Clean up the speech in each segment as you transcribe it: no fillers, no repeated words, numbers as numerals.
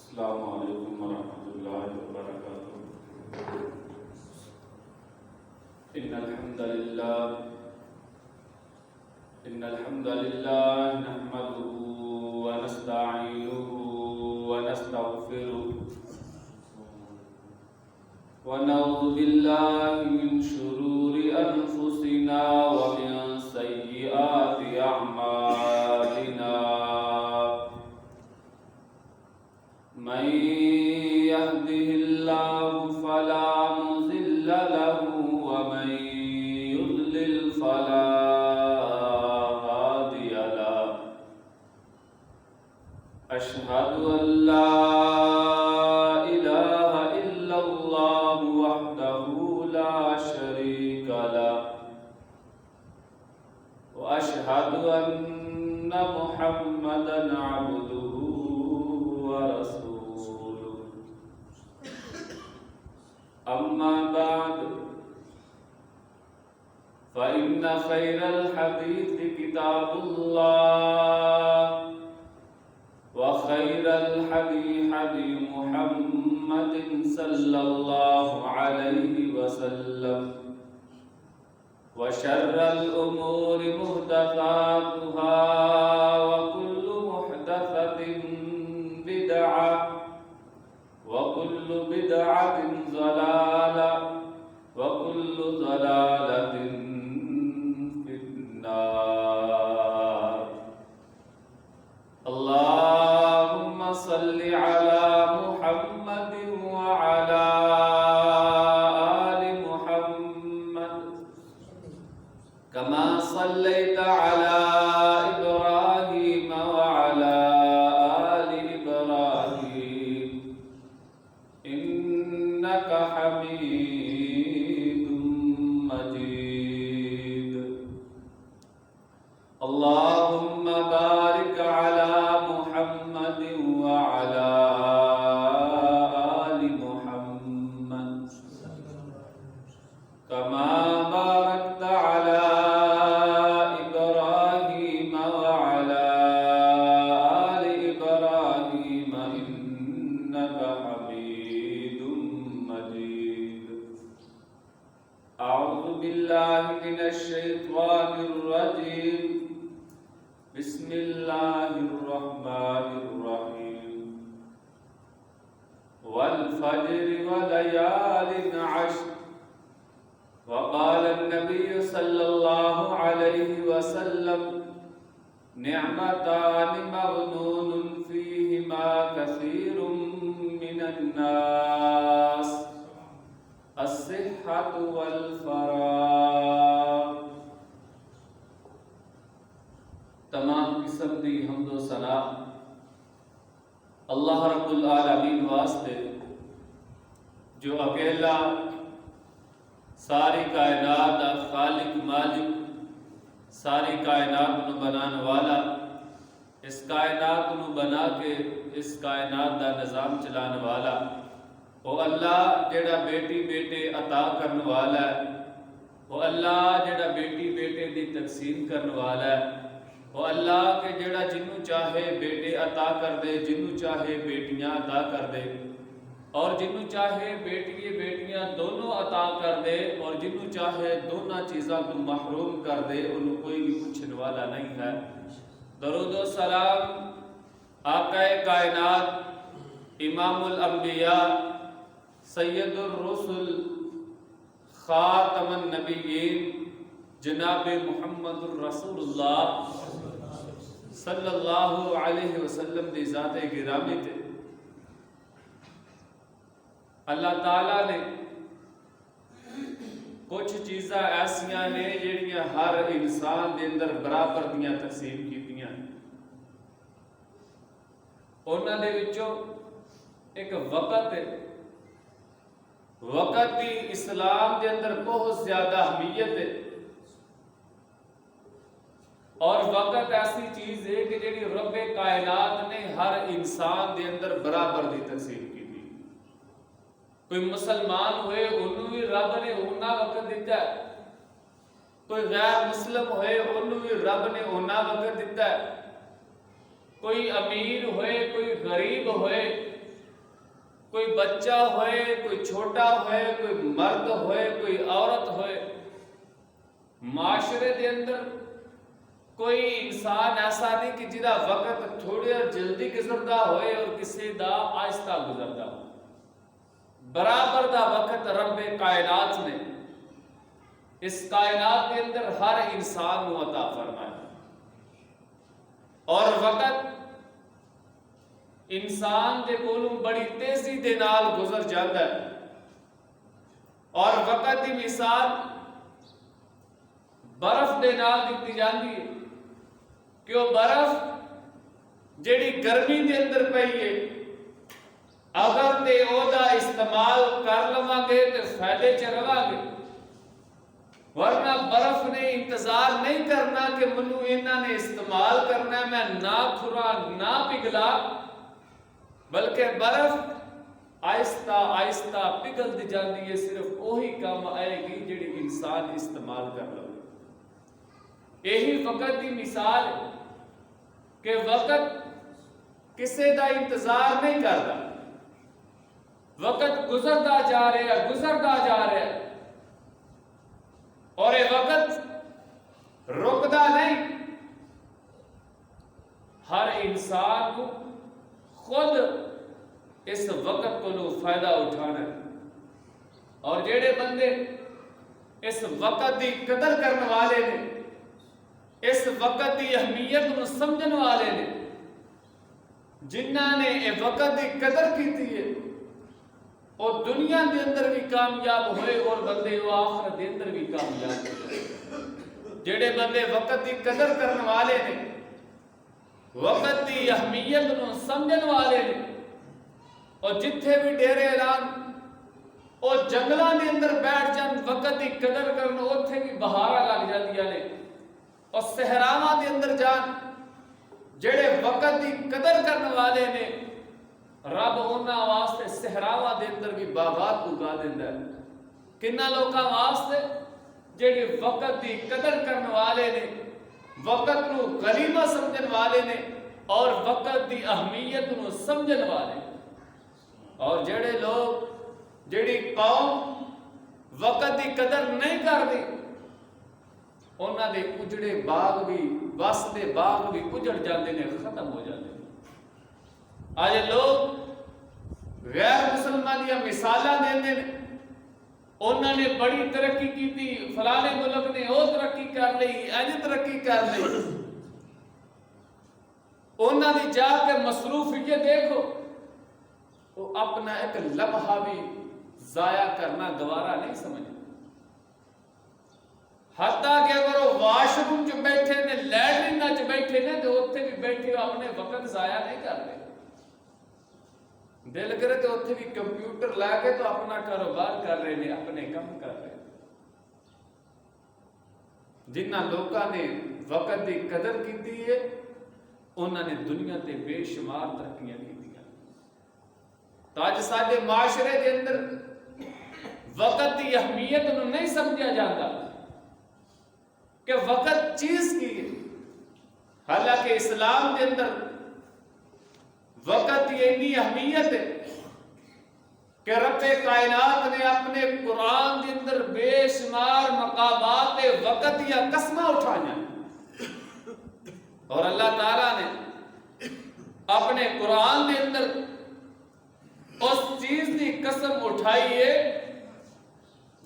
السلام علیکم ورحمۃ اللہ وبرکاتہ۔ ان الحمد للہ نحمده ونستعینه ونستغفره ونعوذ باللہ من شرور انفسنا ومن سیئات اعمالنا، من يهده الله فلا مضل له ومن يضلل فلا هادي له، أشهد أن لا إله إلا الله وحده لا شريك له، وأشهد أن محمدا عبده ورسوله، أما بعد فإن خير الحديث كتاب الله، وخير الحدي حدي محمد صلى الله عليه وسلم، وشر الأمور محدثاتها، وكل محدثة بدعة، وكل بدعة ضلالة، وكل ضلالة في النار۔ اللهم صل على محمد وعلى آل محمد كما صليت على إبراهيم وعلى آل إبراهيم إنك حميد مجيد۔ اللهم بارك على محمد وعلى آل محمد كما باركت على إبراهيم وعلى آل إبراهيم إنك حميد مجيد۔ أعوذ بالله من الشيطان الرجيم، بسم الله الرحمن الرحيم، والفجر وليال عشر، وقال النبي صلى الله عليه وسلم: نعمتان مغنون فيهما كثير من الناس، الصحة والفراغ۔ تمام قسم دی حمد و ثنا اللہ رب العالمین واسطے، جو اکیلا ساری کائنات دا خالق مالک، ساری کائنات نو بنانے والا، اس کائنات نو بنا کے اس کائنات دا نظام چلانے والا، وہ اللہ جڑا بیٹی بیٹے عطا کرنے والا ہے، وہ اللہ جڑا بیٹی بیٹے دی تقسیم کرنے والا ہے، وہ اللہ کے جڑا جنوں چاہے بیٹے عطا کر دے، جنوں چاہے بیٹیاں عطا کر دے، اور جنوں چاہے بیٹیاں دونوں عطا کر دے، اور جنوں چاہے دونوں چیزاں تو محروم کر دے، انہوں کوئی بھی پوچھنے والا نہیں ہے۔ درود و سلام آقا کائنات، امام الانبیاء، سید الرسل، خاتم النبیین، جناب محمد الرسول اللہ صلی اللہ علیہ وسلم دی ذات گرامی تے اللہ تعالیٰ نے کچھ چیزاں ایسیاں نے جڑیاں ہر انسان دے اندر برابر دیاں تقسیم کیتیاں، انہاں دے وچوں ایک وقت ہے۔ وقت دی اسلام دے اندر بہت زیادہ اہمیت ہے، اور وقت ایسی چیز ہے کہ جڑی رب کائنات نے ہر انسان دے اندر برابر دی تقسیم کی تھی۔ کوئی مسلمان ہوئے انہوں بھی رب نے اونا وقت دیتا ہے، کوئی غیر مسلم ہوئے انہوں بھی رب نے اونا وقت دیتا ہے، کوئی امیر ہوئے کوئی غریب ہوئے کوئی بچہ ہوئے، کوئی چھوٹا ہوئے، کوئی مرد ہوئے، کوئی عورت ہوئے، معاشرے دے اندر کوئی انسان ایسا نہیں کہ جدا وقت تھوڑی جلدی گزردا ہوئے اور کسی دا آہستہ گزردا ہو۔ برابر دا وقت رب کائنات نے اس کائنات کے اندر ہر انسان کو عطا فرمایا، اور وقت انسان دے کولوں بڑی تیزی دے نال گزر جاتا ہے۔ اور وقت دی مثال برف دے نال دتی جاندی ہے کہ وہ برف جیڑی گرمی دے اندر پئی ہے، اگر تے او دا استعمال کر لواں گے تے فائدے چ رہواں گے، ورنہ برف نے انتظار نہیں کرنا کہ منو انہاں نے استعمال کرنا ہے، میں نہ کھرا نہ پگھلا، بلکہ برف آہستہ آہستہ پگھلتی جاندی ہے، صرف وہی کام آئے گی جڑی انسان استعمال کر لو۔ یہی وقت کی مثال ہے کہ وقت کسی دا انتظار نہیں کرتا، وقت گزرتا جا رہا ہے، گزرتا جا رہا ہے، اور یہ وقت رکدا نہیں۔ ہر انسان کو خود اس وقت کو فائدہ اٹھانا ہے، اور جڑے بندے اس وقت کی قدر کرنے والے نے، اس وقت کی اہمیت کو سمجھن والے نے، جنہاں نے یہ وقت کی قدر کی ہے، اور دنیا کے اندر بھی کامیاب ہوئے اور بندے وہ آخرت کے اندر بھی کامیاب ہوئے۔ جڑے بندے وقت کی قدر کرنے والے نے، وقت کی اہمیت کو سمجھن والے نے، اور جتھے بھی ڈیرے اعلان اور جنگلاں دے اندر بیٹھ جان وقت کی قدر کرن، اوتھے بھی بہاراں لگ جاندیاں نے، اور صحراواں دے اندر جان جڑے وقت کی قدر کرنے والے نے، رب انہاں واسطے صحراواں دے اندر بھی باغات اگا دیندا ہے۔ کنہ لوکاں واسطے جڑے وقت کی قدر کرنے والے نے، وقت نو غنیمت سمجھن والے نے، اور وقت کی اہمیت نو سمجھن والے، اور جڑے لوگ جڑی قوم وقت کی قدر نہیں کرتی، انہاں دے اجڑے باغ بھی، وسدے باغ بھی اجڑ جاندے نے، ختم ہو جاندے نے۔ آج لوگ غیر مسلمان یا مثالاں دیندے نے، انہوں نے بڑی ترقی کی تھی، فلانے ملک نے وہ ترقی کر لی، انج ترقی کر لی، انہوں نے جا کے مصروفیت دیکھو، وہ اپنا ایک لمحہ بھی ضائع کرنا گوارا نہیں سمجھتے۔ حتیٰ کہ اگر وہ واش روم چ بیٹھے نے، لیٹرین چ بیٹھے نے، تو اتنے بھی بیٹھے اپنے وقت ضائع نہیں کرتے۔ دل کرے تو اتنے بھی کمپیوٹر لا کے تو اپنا کاروبار کر رہے ہیں، اپنے کام کر رہے ہیں۔ جنہ لوگوں نے وقت کی قدر کی ہے، انہوں نے دنیا تے بے شمار ترقیاں کی۔ تو اج سارے معاشرے کے اندر وقت کی اہمیت انہوں نہیں سمجھا جاتا کہ وقت چیز کی ہے۔ حالانکہ اسلام کے اندر وقت کی اتنی اہمیت ہے کہ رب کائنات نے اپنے قرآن کے اندر بے شمار مقامات وقت یا قسمہ اٹھایا، اور اللہ تعالیٰ نے اپنے قرآن کے اندر اس چیز کی قسم اٹھائی ہے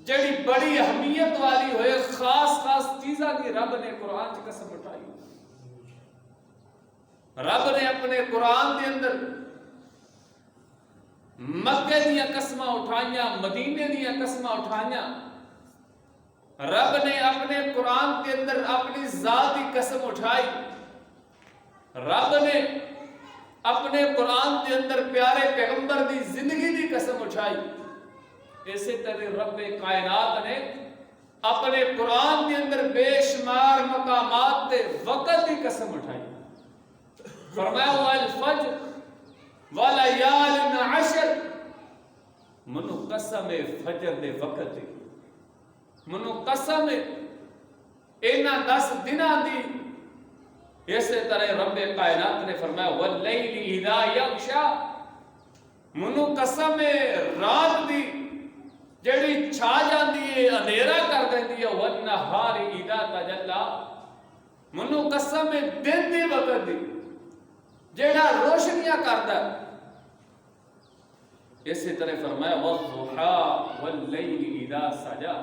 جڑی بڑی اہمیت والی ہوئے، خاص خاص چیزاں کی رب نے قرآن کی قسم اٹھائی۔ رب نے اپنے قرآن کے اندر مکے دیا قسمہ اٹھائیاں، مدینے دیا قسمہ اٹھائیاں۔ رب نے اپنے قرآن کے اندر اپنی ذات کی قسم اٹھائی۔ رب نے اپنے قرآن کے اندر پیارے پیغمبر دی زندگی دی قسم اٹھائی۔ اسی طرح رب کائنات نے اپنے قرآن کے اندر بے شمار مقامات تے وقت کی قسم اٹھائی۔ فرمایا والفجر ولیال عشر، منو قسم فجر دے وقت دی، منو قسم اینا 10 دنہ دی۔ اسی طرح رب کائنات نے فرمایا واللیل اذا یغشا، منو قسم ہے رات دی جڑی چھا جاندی ہے اندھیرا کر دیندی ہے والنہار اذا تجلا منو قسم ہے دن دے وقت دی جڑا روشنیاں کردا ہے اسی طرح فرمایا والضحى واللیل اذا سجا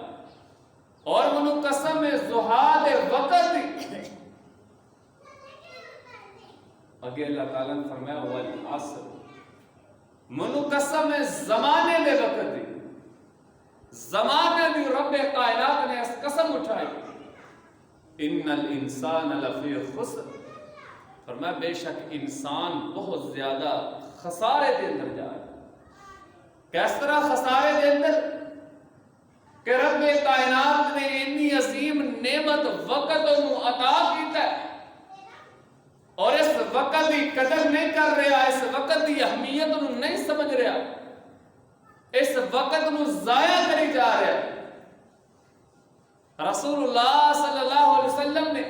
اور منو قسم ہے ضحا دے وقت دی اگے اللہ تعالیٰ نے فرمایا والعصر منو قسم ہے زمانے دے وقت دی زمانے دی رب کائنات نے اس قسم اٹھائی ان الانسان لفی خسر فرمایا بے شک انسان بہت زیادہ خسارے دے اندر جائے کس طرح خسارے دے اندر کہ رب کائنات نے اتنی عظیم نعمت وقت انہوں عطا کیتا ہے اور اس وقت کی قدر نہیں کر رہا اس وقت کی اہمیت انہوں نہیں سمجھ رہا اس وقت انہوں ضائع کری جا رہا ہے رسول اللہ صلی اللہ علیہ وسلم نے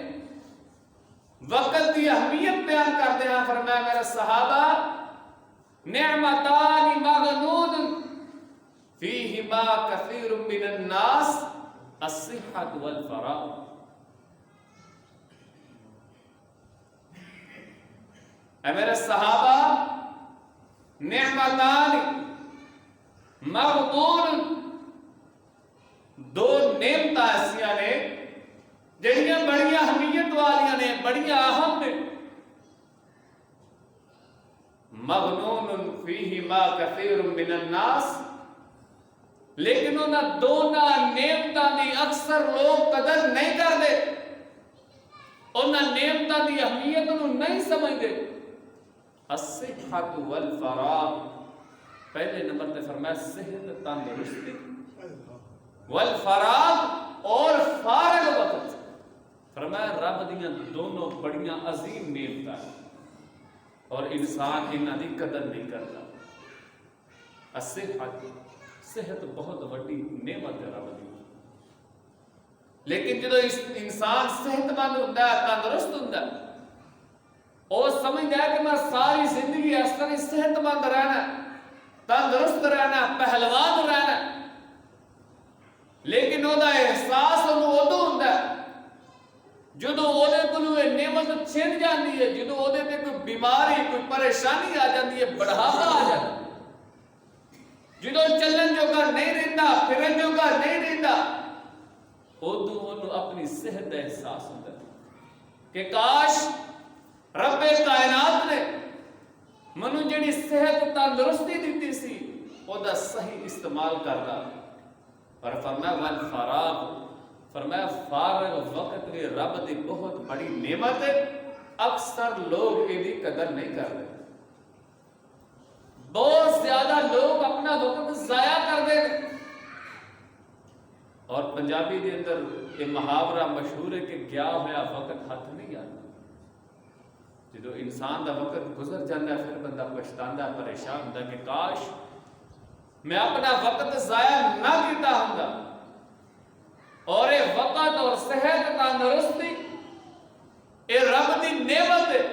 وقت کی اہمیت بیان کرتے ہیں فرمایا میرے صحابہ نعمتان مغنون فیہما کثیر من الناس الصحة والفراغ اے میرے صحابہ نعمتان مغنون دو نعمت ایسیاں نے جڑیاں بڑیاں اہمیت والیاں نے بڑیاں اہم نے مغنون فیہما کثیر من الناس لیکن انہاں دونوں نعمتاں دی اکثر لوگ قدر نہیں کرتے انہاں نعمتاں دی اہمیت انہوں نہیں سمجھتے الصحت والفراغ پہلے نمبر تے فرمایا صحت تندرستی والفراغ اور فارغ وقت فرمایا رب دیاں دونوں بڑیاں عظیم نعمتاں اور انسان انہاں دی قدر نہیں کرتا صحت بہت بڑی نعمت ہے رب دی لیکن جدو انسان صحت مند ہوندا ہے تندرست ہوندا ہے اور سمجھتا ہے کہ میں ساری زندگی اس طرح صحت مند رہنا تندرست رہنا پہلوان رہنا لیکن وہ احساس انہوں ادو ہوتا ہے جدو وہ نعمت چھن جاتی ہے جدو وہ کوئی بیماری کوئی پریشانی آ جاتی ہے بڑھاپا آ جاتا ہے جدو چلن جوگا نہیں رہتا پھرن جوگا نہیں رہتا ادو انہوں اپنی صحت کا احساس ہوتا ہے کہ کاش رب کائنات نے منو جڑی صحت تندرستی دیتی سی او دا صحیح استعمال کردا پر فرمایا والفراغ فرمایا فارغ وقت بھی رب دی بہت بڑی نعمت ہے اکثر لوگ یہ قدر نہیں کر رہے بہت زیادہ لوگ اپنا وقت ضائع کر دے اور پنجابی دے اندر یہ محاورہ مشہور ہے کہ گیا ہوا وقت ہاتھ نہیں آتا جدو انسان دا وقت گزر جاتا ہے پھر بندہ پچھتانا پریشان ہوتا کہ کاش میں اپنا وقت ضائع نہ کیتا ہوں اور یہ وقت اور صحت تندرستی یہ رب دی نعمت ہے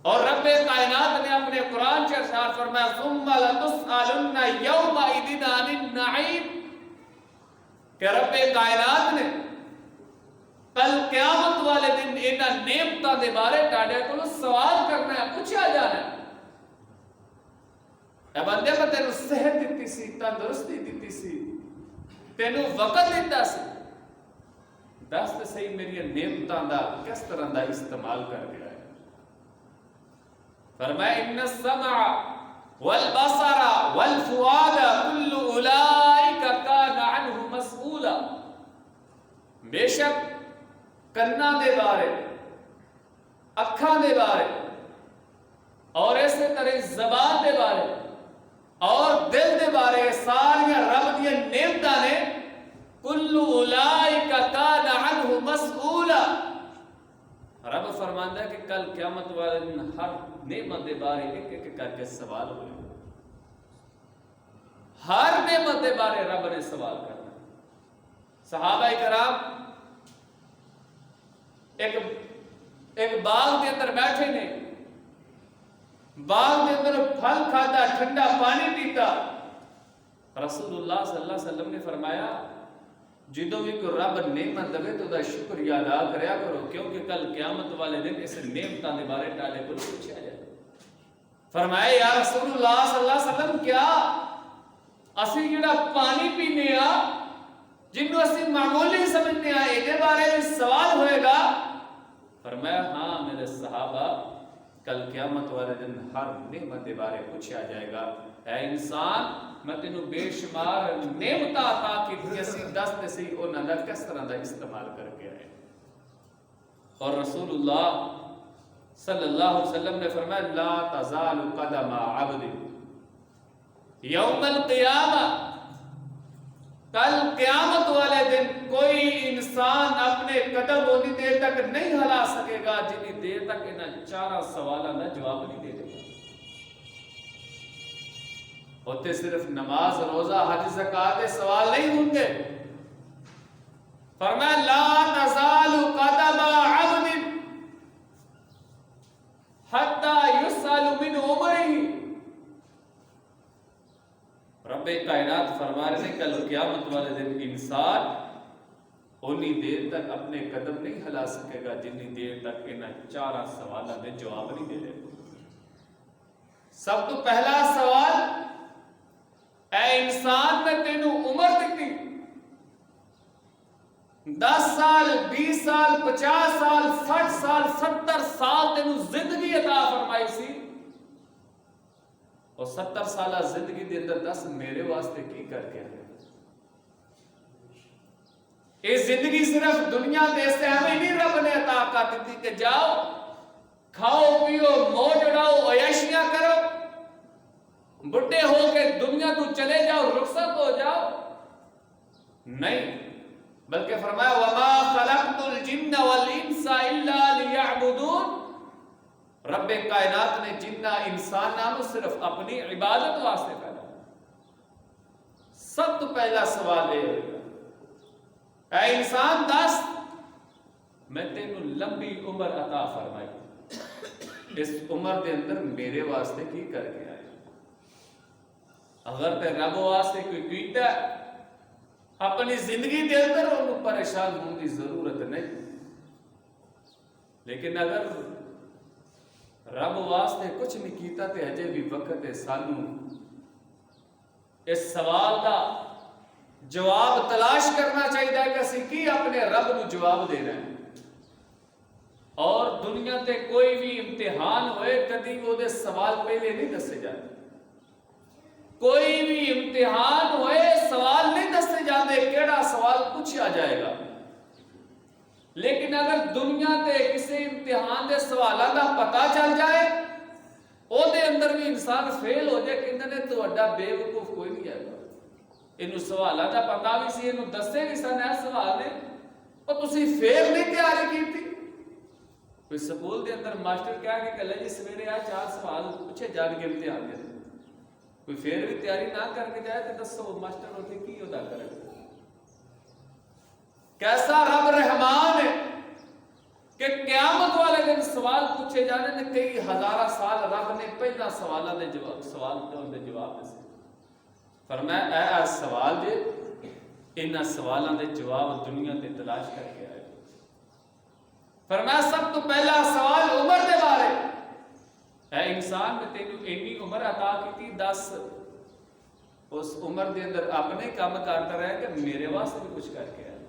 اور رب کائنات نے اپنے قرآن سے ارشاد فرمایا ثم لتسألن یومئذ عن النعیم کہ رب کائنات نے کل قیامت والے دن انہاں نعمتاں دے بارے تہاڈے کولوں سوال کرنا ہے پوچھا جانا ہے اے بندے میں تینوں صحت دیتی سی تندرستی دیتی سی تینوں وقت دیتا سی دس تے صحیح میری نعمتاں دا کس طرح دا استعمال کر گیا ہے فرمایا ان السمع والبصر والفؤاد كل اولئک کان عنہ مسئولا بے شک کنا دے بارے اکھاں دے بارے اور اسی طرح زبان دے بارے اور دل دے بارے ساری رب دی نعمتاں نے کل اولئک کان عنہ مسئولا رب فرماندا ہے کہ کل قیامت والے دن ہر نعمت دے بارے ایک ایک کر کے سوال ہوئے ہر نعمت دے بارے رب نے سوال کرنا صحابہ کرام ایک باغ کے اندر بیٹھے نے باغ کے اندر پھل کھاتا، ٹھنڈا پانی پیتا۔ رسول اللہ صلی اللہ علیہ وسلم نے فرمایا جدوں بھی کوئی رب نعمت دے تو دا شکریہ ادا کریا کرو، کیونکہ کل قیامت والے دن اس نعمتاں دے بارے ٹالے کو پوچھا جائے۔ فرمایا یا رسول اللہ صلی اللہ علیہ وسلم کیا اسی جڑا پانی پینے آ جنوں اسی معمولی سمجھنے آ یہ بارے میں سوال ہوئے گا؟ فرمایا ہاں میرے صحابہ، کل قیامت والے دن ہر نعمت کے بارے پوچھا جائے گا۔ اے انسان میں تینوں بے شمار نعمتاں عطا کیتی اسی دست سی انہاں دا کس طرح دا استعمال کر کے آئے۔ اور رسول اللہ صلی اللہ علیہ وسلم نے فرمایا لا تزال قدم عبد یوم القیامہ، کل قیامت والے دن کوئی انسان اپنے قدم اتنی دیر تک نہیں ہلا سکے گا جتنی دیر تک انہاں چارہ سوالاں دا جواب نہیں دے دے گا۔ ہوتے صرف نماز، روزہ، حج، زکوٰۃ کے سوال نہیں ہوں گے۔ فرمایا لا تزال قدم عبد حتی یسأل من عمرہ، رب کائنات فرما رہے ہیں کل قیامت والے دن انسان اتنی دیر تک اپنے قدم نہیں ہلا سکے گا جتنی دیر تک انہاں چارہ سوالوں کے جواب نہیں دے دے گا۔ سب تو پہلا سوال، اے انسان میں تینوں عمر دیتی 10 سال 20 سال 50 سال 60 سال 70 سال تینوں زندگی عطا فرمائی سی، اور 70 سالہ زندگی دے اندر 10 میرے واسطے کی کر کے آئے؟ یہ زندگی صرف دنیا دے سے ہمیں نہیں رب نے عطا کر دیتی کہ جاؤ کھاؤ پیو موج اڑاؤ عیاشیاں کرو، بڑھے ہو کے دنیا تو چلے جاؤ رخصت ہو جاؤ، نہیں، بلکہ فرمایا وما خلقت الجن والانس الا ليعبدون، رب کائنات نے جنہ انسانوں صرف اپنی عبادت واسطے پیدا۔ سب تو پہلا سوال یہ ہوگا اے انسان دس میں تینوں لمبی عمر عطا فرمائی، اس عمر دے اندر میرے واسطے کی کر کے آئے؟ اگر تے رب واسطے کوئی کیتا اپنی زندگی دے اندر انہوں پریشان ہونے کی ضرورت نہیں، لیکن اگر رب واسطے کچھ نہیں کیتا تے اجے بھی وقت ہے سانوں اس سوال دا جواب تلاش کرنا چاہیے کہ اسی کی اپنے رب نو جواب دینا ہے۔ اور دنیا تے کوئی بھی امتحان ہوئے کدی وہ دے سوال پہلے نہیں دسے جاتے، کوئی بھی امتحان ہوئے سوال نہیں دسے جاتے کیڑا سوال پوچھا جائے گا، لیکن اگر دنیا تے کسی امتحان دے سوالہ دا پتہ چل جائے او دے اندر بھی انسان فیل ہو جائے کہ انہوں نے تو اڈا بے وقوف کوئی نہیں آئے گا، انہوں سوالہ دا پتہ بھی سی، انہوں دسے بھی سن ہے سوال نے، اور تسی فیل نہیں تیاری کی تھی۔ کوئی سکول دے اندر ماسٹر کہا کہ کلے جی سویرے آ 4 سوال پوچھے جان کے امتحان دے، کوئی پھر بھی تیاری نہ کر کے جائے تو دسو ماسٹر ہوتے کی ادا کرے؟ کیسا رب رحمان ہے کہ قیامت والے دن سوال پوچھے جانے نے کئی ہزارہ سال رب نے پہلا سوالہ دے جواب دے سے فرمایا اے سوال دے انہاں سوالوں دے جواب دنیا تے تلاش کر کے آئے۔ فرمایا سب تو پہلا سوال عمر دے بارے، اے انسان میں تینوں اینی عمر عطا کی 10 اس عمر دے اندر اپنے کام کرتا رہے کہ میرے واسطے بھی کچھ کر کے آئے۔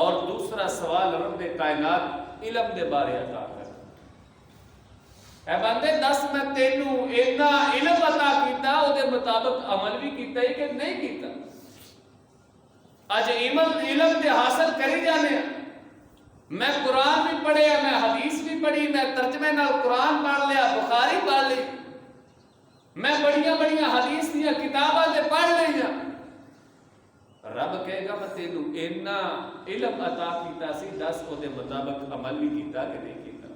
اور دوسرا سوال رب کائنات علم دے بارے عطا کر، اے بندے 10 میں تینوں اتنا علم عطا کیتا او دے مطابق عمل بھی کیتا ہے کہ نہیں کیتا؟ اج علم دے حاصل کری جانے، میں قرآن بھی پڑھے، میں حدیث بھی پڑھی، میں ترجمے نال قرآن پڑھ لیا، بخاری پڑھ لی، میں بڑیاں بڑیاں حدیث دیا کتاباں دے پڑھ لیا، رب کہے گا میں تینوں اتنا علم عطا کیتا سی 10 او دے مطابق عمل بھی کیتا کہ نہیں کیتا؟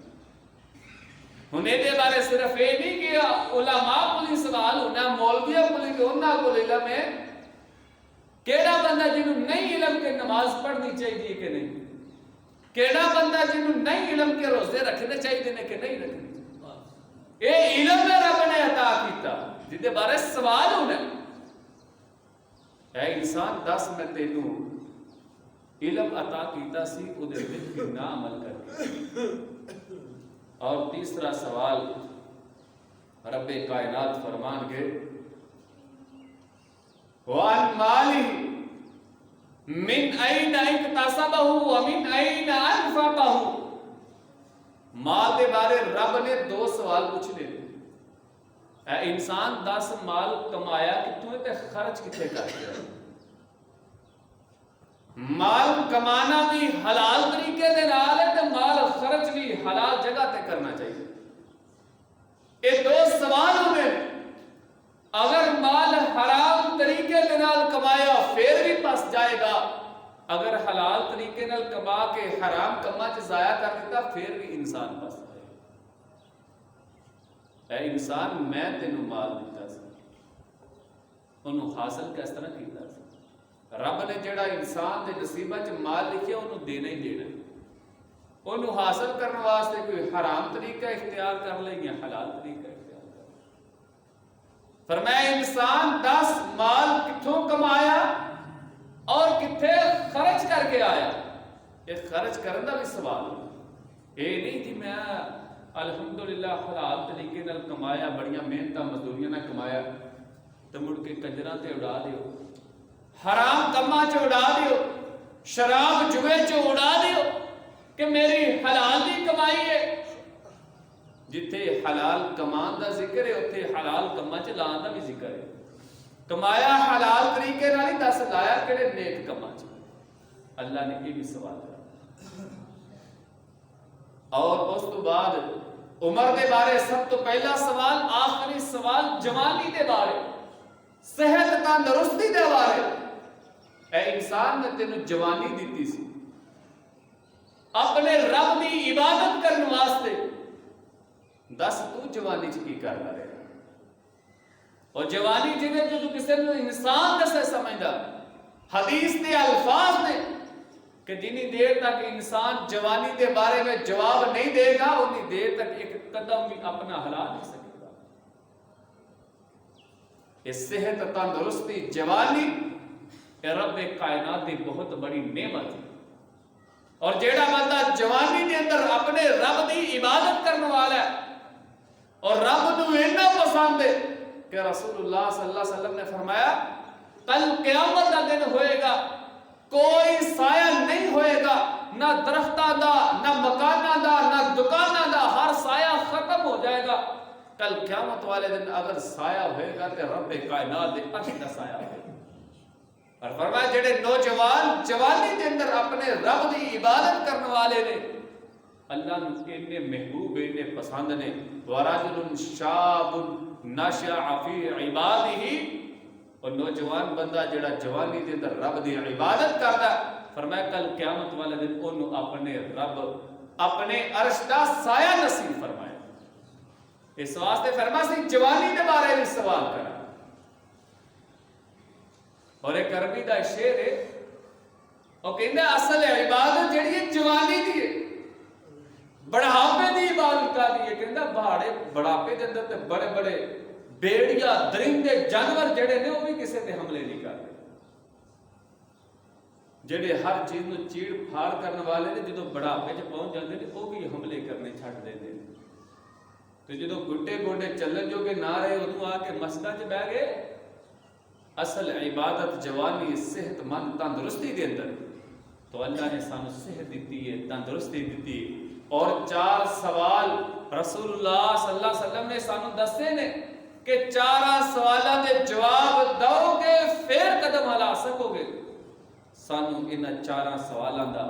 ہن دے بارے صرف یہ نہیں کہ علماء کو سوال ہونا، مولویوں کو انہاں کو علم ہے، کیڑا بندہ جنہوں نہیں علم کہ نماز پڑھنی چاہیے کہ نہیں، کیڑا بندہ جنہوں نہیں علم کے روزے رکھنے چاہیے کہ نہیں رکھنے، اے علم رب نے عطا کیتا جدے بارے سوال ہونا اے انسان دس میں تینوں علم عطا کیتا سی او دے تے کنا عمل کر کے. اور تیسرا سوال رب کائنات فرمان گے وَعَنْ مَالِهِ مِنْ أَيْنَ اِكْتَسَبَهُ وَمِنْ أَيْنَ أَنْفَقَهُ. مال دے بارے رب نے دو سوال پوچھنے. اے انسان دس مال کمایا کتوں تے خرچ کتے کر دیا. مال کمانا بھی حلال طریقے دے نال ہے تے مال خرچ بھی حلال جگہ تے کرنا چاہیے. یہ دو سوال ہوئے. اگر مال حرام طریقے دے نال کمایا پھر بھی پس جائے گا، اگر حلال طریقے نال کما کے حرام کما چ ضائع کر دیتا پھر بھی انسان پس جائے گا. اے انسان میں تینوں مال دیتا سی، انہوں حاصل کس طرح کیتا سی؟ رب نے جڑا انسان دے نصیبہ چ مال لکھیا انہوں دینا ہی دینا. انہوں حاصل کرنے واسطے کوئی حرام طریقہ اختیار کر لیں یا حلال طریقہ اختیار کر لیں. فرمایا انسان 10 مال کتھوں کمایا اور کتھے خرچ کر کے آیا. یہ خرچ کرنے کا بھی سوال ہے. یہ نہیں کہ میں الحمدللہ حلال طریقے نال کمایا، بڑیاں محنت مزدوریاں نہ کمایا تو مڑ کے کنجراں تے اڑا دیو، حرام کما چ اڑا دیو، شراب جوے چ اڑا دیو کہ میری حلال دی کمائی ہے. جتھے حلال کمان دا ذکر ہے اتھے حلال کما چ لان دا بھی ذکر ہے. کمایا حلال طریقے نال ہی دس لایا کہڑے نیک کما چ. اللہ نے یہ بھی سوال کرا. اور اس تو بعد عمر دے بارے سب تو پہلا سوال، آخری سوال جوانی دے بارے، صحت تندرستی دے بارے. اے انسان نے تینوں جوانی دیتی سی اپنے رب دی عبادت کرنے واسطے، دس تو جوانی چ کی کرتا رہے. اور جوانی جنہیں جو کسی نے انسان دسے سمجھدا، حدیث دے الفاظ نے کہ جنی دیر تک انسان جوانی دے بارے میں جواب نہیں دے گا اتنی دیر تک ایک قدم بھی اپنا ہلا نہیں سکے گا. یہ صحت تندرستی جوانی رب کائنات دی بہت بڑی نعمت ہے. اور جیڑا بندہ جوانی دے اندر اپنے رب دی عبادت کرنے والا ہے اور رب نو اتنا پسند ہے کہ رسول اللہ صلی اللہ علیہ وسلم نے فرمایا کل قیامت کا دن ہوئے گا، کوئی سایہ نہیں ہوئے گا، نہ درختہ دا، نہ مکانہ دا، نہ دکانہ دا، ہر سایہ ختم ہو جائے گا. کل قیامت والے دن اگر سایہ ہوئے گا تو رب کائنات دے عرش دا سایہ ہوئے گا. اور فرمایا جڑے نوجوان جوانی دے اندر اپنے رب دی عبادت کرنے والے نے اللہ نے انہیں محبوب انہیں پسند نے. وَرَجُلٌ شَابٌ نَشَعَ فِي عِبَادِهِ. اور نوجوان بندہ جڑا جوانی دے اندر رب دی عبادت کردا، فرمایا کل قیامت والے دن انہوں اپنے رب اپنے عرش دا سایہ نصیب فرمائے. اس واسطے فرمایا سی جوانی دے بارے میں سوال کرا. اور ایک عربی دا شعر ہے وہ کہندا اصل عبادت جڑی ہے جوانی دی ہے، بڑھاپے دی عبادت کا دی ہے. کہندا بڑھاپے دے اندر تے بڑے بڑے بیڑیا درندے جانور جڑے نے وہ بھی کسی تے حملے نہیں کرتے. جڑے ہر چیز نو چیڑ پھاڑ کرنے والے نے جدوں بڑھاپے چ پہنچ جاندے نے وہ بھی حملے کرنے چھڈ دیندے نے. تے جدوں گڈے گوڈے چلن جو کہ نہ رہے ادوں آ کے مسجداں چ بیٹھ گئے. اصل عبادت جوانی صحت مند تندرستی دے اندر. تو اللہ نے سانو صحت دیتی ہے، تندرستی دیتی ہے. اور 4 سوال رسول اللہ صلی اللہ علیہ وسلم نے سانو دسے نے کہ 4 سوالاں دے جواب دو گے پھر قدم ہلا سکو گے. سانو انہاں 4 سوالاں دا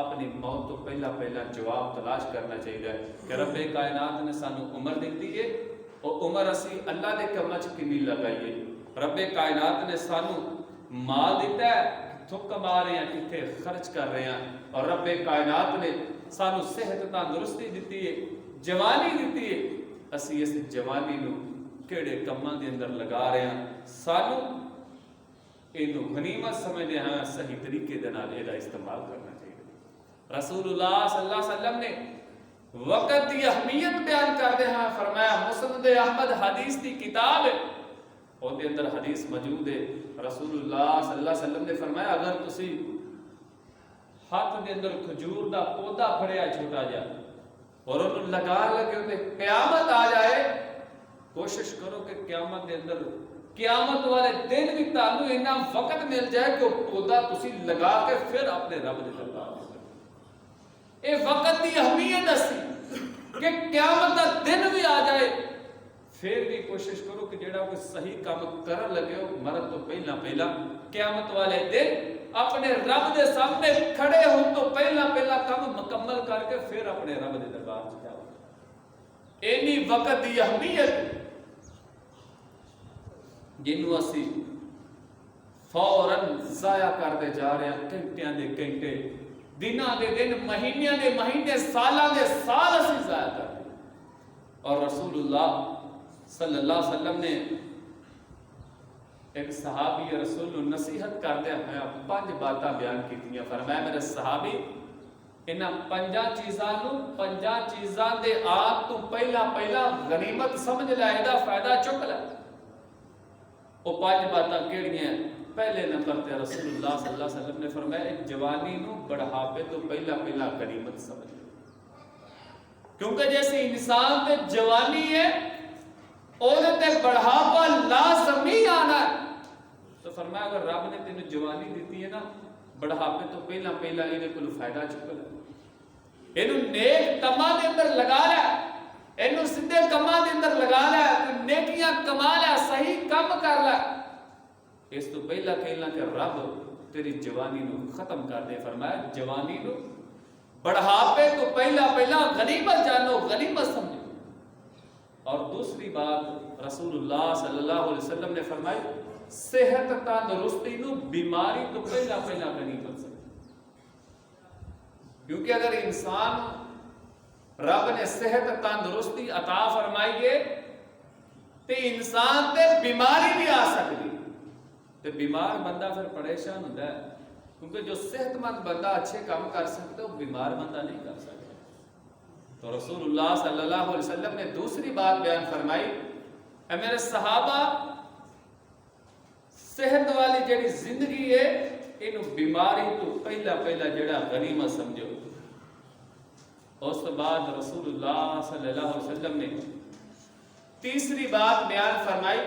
اپنی موت تو پہلا جواب تلاش کرنا چاہیے کہ رب کائنات نے سانو عمر دیتی ہے اور عمر اسی اللہ دے کماں چ کنی لگائیے. رب کائنات نے سانو مال دیتا ہے، کتھوں کما رہے ہیں، کتھے خرچ کر رہے ہیں. اور رب کائنات نے سانو صحت تندرستی دیتی ہے، جوانی دیتی ہے. اسی اس جوانی نو کیڑے کماں دے اندر لگا رہے ہیں، سانو اینو غنیمت سمجھتے ہیں، صحیح طریقے دے نال اے دا استعمال کرنا چاہیے. رسول اللہ صلی اللہ علیہ وسلم نے وقت کی اہمیت بیان کر کرتے ہیں فرمایا مسند احمد حدیث دی کتاب ہے اور دے اندر حدیث موجود ہے رسول اللہ صلی اللہ علیہ وسلم نے فرمایا اگر تسی ہاتھ دے اندر کھجور دا پودا پھڑیا چھوٹا جا اور انہوں لگا لگے تے قیامت آ جائے کوشش کرو کہ قیامت دے اندر قیامت والے دن بھی تانوں اتنا وقت مل جائے کہ وہ پودا تسی لگا کے پھر اپنے رب دے دربار میں اے وقت دی اہمیت اسی کہ قیامت دا دن بھی آ جائے پھر بھی کوشش کرو کہ جڑا کوئی صحیح کام کرن لگے ہو مرد تو پہلا قیامت والے دن اپنے رب دے سامنے کھڑے ہو تو پہلا کام مکمل کر کے پھر اپنے رب دے دربار میں جاؤ اینی وقت دی اہمیت جنوں اسی فوراً ضائع کرتے جا رہے ہیں گھنٹیاں دے گھنٹے دنوں دے دن مہینیاں دے مہینے سالاں دے سال اسی ضائع کرتے اور رسول اللہ صلی اللہ علیہ وسلم نے ایک صحابی رسول نصیحت کرتے ہیں 5 باتاں بیان کیتیاں فرمایا میرے صحابی انہاں 5 چیزاں دے آپ تو پہلا غنیمت سمجھ لے ایدا فائدہ چک لے وہ 5 باتاں کیڑیاں ہیں پہلے نمبر تے رسول اللہ صلی اللہ علیہ وسلم نے فرمایا جوانی نو بڑھاپے تو پہلا غنیمت سمجھ لے کیونکہ جیسے انسان تے جوانی ہے اور تے بڑھاپا لازمی آنا ہے تو فرمایا اگر رب نے تینوں جوانی دیتی ہے نا بڑھاپے تو پہلا انہیں کوئی فائدہ چکا ہے انہوں نیک کماں دے اندر لگا لیا انہوں سدھے کماں دے اندر لگا لیا نیکیاں کما لیا صحیح کم کر لیا اس تو پہلا کہنا کہ رب تیری جوانی نو ختم کر دے فرمایا جوانی نو بڑھاپے تو پہلا غنیمت جانو غنیمت سمجھو اور دوسری بات رسول اللہ صلی اللہ علیہ وسلم نے فرمائی صحت تندرستی نو بیماری تو پہلا غنیمت سمجھو کیونکہ اگر انسان رب نے صحت تندرستی عطا فرمائی ہے تو انسان تے بیماری بھی آ سکتی تو بیمار بندہ پھر پریشان ہوتا ہے کیونکہ جو صحت مند بندہ اچھے کام کر سکتا ہے وہ بیمار بندہ نہیں کر سکتا تو رسول اللہ صلی اللہ علیہ وسلم نے دوسری بات بیان فرمائی اے میرے صحابہ صحت والی جڑی زندگی ہے انہوں بیماری تو پہلا جڑا غنیمت سمجھو اس کے بعد رسول اللہ صلی اللہ علیہ وسلم نے تیسری بات بیان فرمائی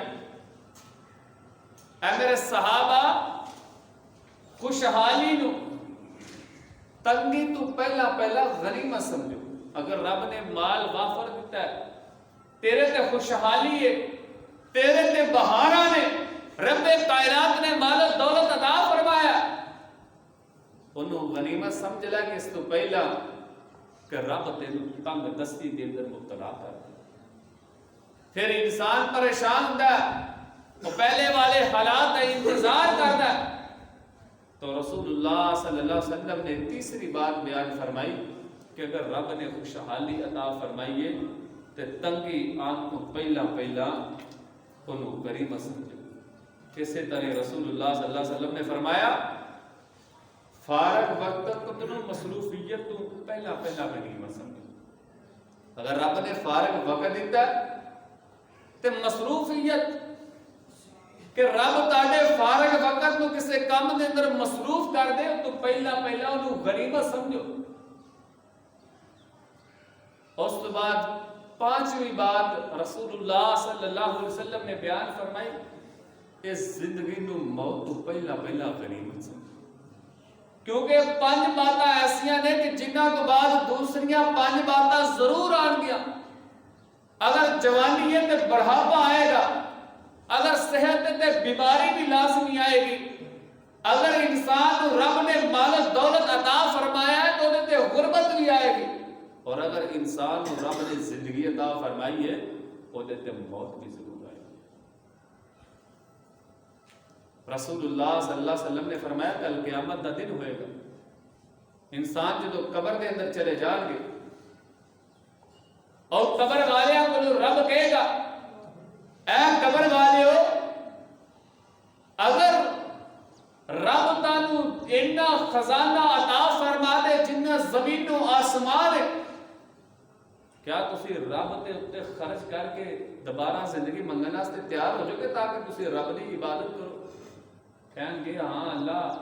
اے میرے صحابہ خوشحالی نو تنگی تو پہلا غنیمت سمجھو اگر رب نے مال وافر دیتا ہے تیرے تے خوشحالی ہے تیرے تے بہاراں نے رب کائنات نے مال و دولت عطا فرمایا انہوں غنیمت سمجھ لیا کہ اس تو پہلا کہ رب تینوں تنگ دستی دے اندر مبتلا کر پھر انسان پریشان ہوتا ہے وہ پہلے والے حالات کا انتظار کرتا ہے تو رسول اللہ صلی اللہ علیہ وسلم نے تیسری بات بیان فرمائی کہ اگر رب نے خوشحالی عطا فرمائی ہے تو تنگی آنکھ کو پہلا انہوں غنیمت سمجھو اسی طرح رسول اللہ صلی اللہ علیہ وسلم نے فرمایا فارغ وقت کو تنوں مصروفیت تو پہلا غنیمت سمجھو اگر رب نے فارغ وقت دیتا تو مصروفیت کہ رب تاڑے فارغ وقت تو کسے کام دے اندر مصروف کر دے تو پہلا انہوں غنیمت سمجھو اس کے بعد 5ویں بات رسول اللہ صلی اللہ علیہ وسلم نے بیان فرمائی اس زندگی نو موت تو پہلا غنیمت سمجھو کیونکہ 5 باتاں ایسیاں نے کہ جنہاں کو بعد دوسریاں 5 باتاں ضرور آن گیا اگر جوانی ہے تو بڑھاپا آئے گا اگر صحت تے بیماری بھی لازمی آئے گی اگر انسان رب نے مال و دولت عطا فرمایا ہے تو انہیں غربت بھی آئے گی اور اگر انسان رب نے زندگی عطا فرمائی ہے انہیں موت بھی ضرور آئے گی رسول اللہ صلی اللہ علیہ وسلم نے فرمایا کل قیامت کا دن ہوئے گا انسان جو قبر کے اندر چلے جان گے اور قبر والے کو رب کہے گا اے قبر والے ہو اگر رب تانوں اتنا خزانہ عطا فرما دے جنہ زمین و آسمان ہے کیا تسی رب تے اتنے خرچ کر کے دوبارہ زندگی منگنے واسطے تیار ہو جاؤ گے تاکہ تسی رب کی عبادت کرو؟ کہن گے ہاں اللہ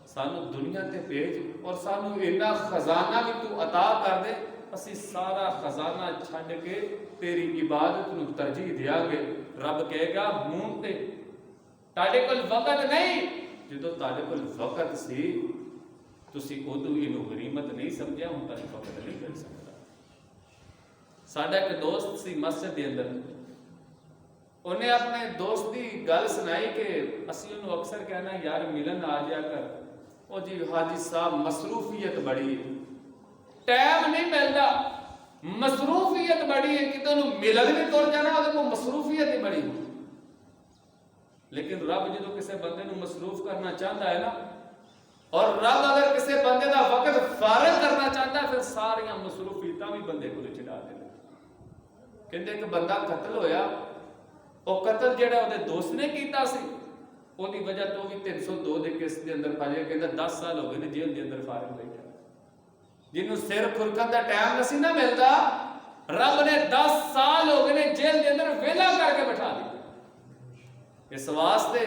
سانو دنیا تے بھیج اور سانو اینا خزانہ بھی تو عطا کر دے، اسی سارا خزانہ چھڈ کے تیری عبادت نو ترجیح دیا گے۔ رب کہے گا ہوں تے تاڑے کول وقت نہیں، جدو تاڑے کول وقت سی تسی ادو اینو غنیمت نہیں سمجھیا، ہوں تاڑے وقت نہیں کر سکتا۔ ساڈا ایک دوست سی مسجد دے اندر، انہیں اپنے دوست کی گل سنائی کہ اسی انہوں اکثر کہنا یار ملن آ جا کر، او جی حاجی صاحب مصروفیت بڑی ہے، ٹائم نہیں ملتا، مصروفیت بڑی ہے، کہ انہوں ملن بھی تر جانا وہ مصروفیت ہی بڑی ہے۔ لیکن رب جدو کسی بندے نو مصروف کرنا چاہتا ہے نا، اور رب اگر کسی بندے دا وقت فارغ کرنا چاہتا ہے، پھر ساریاں مصروفیتاں بھی بندے کو چڑھا دے۔ کہندے کہ بندہ قتل ہویا، وہ قتل جڑا وہ دوست نے کیتا سی، وہ دی وجہ تو بھی 302 دے کیس دے اندر پا جائے، کہندہ 10 سال ہو گئے نے جیل دے اندر فارغ بیٹھا، جنہوں سر کھرکن دا ٹائم نسی نہ ملتا، رب نے 10 سال ہو گئے نے جیل دے اندر ویلا کر کے بٹھا دیا۔ اس واسطے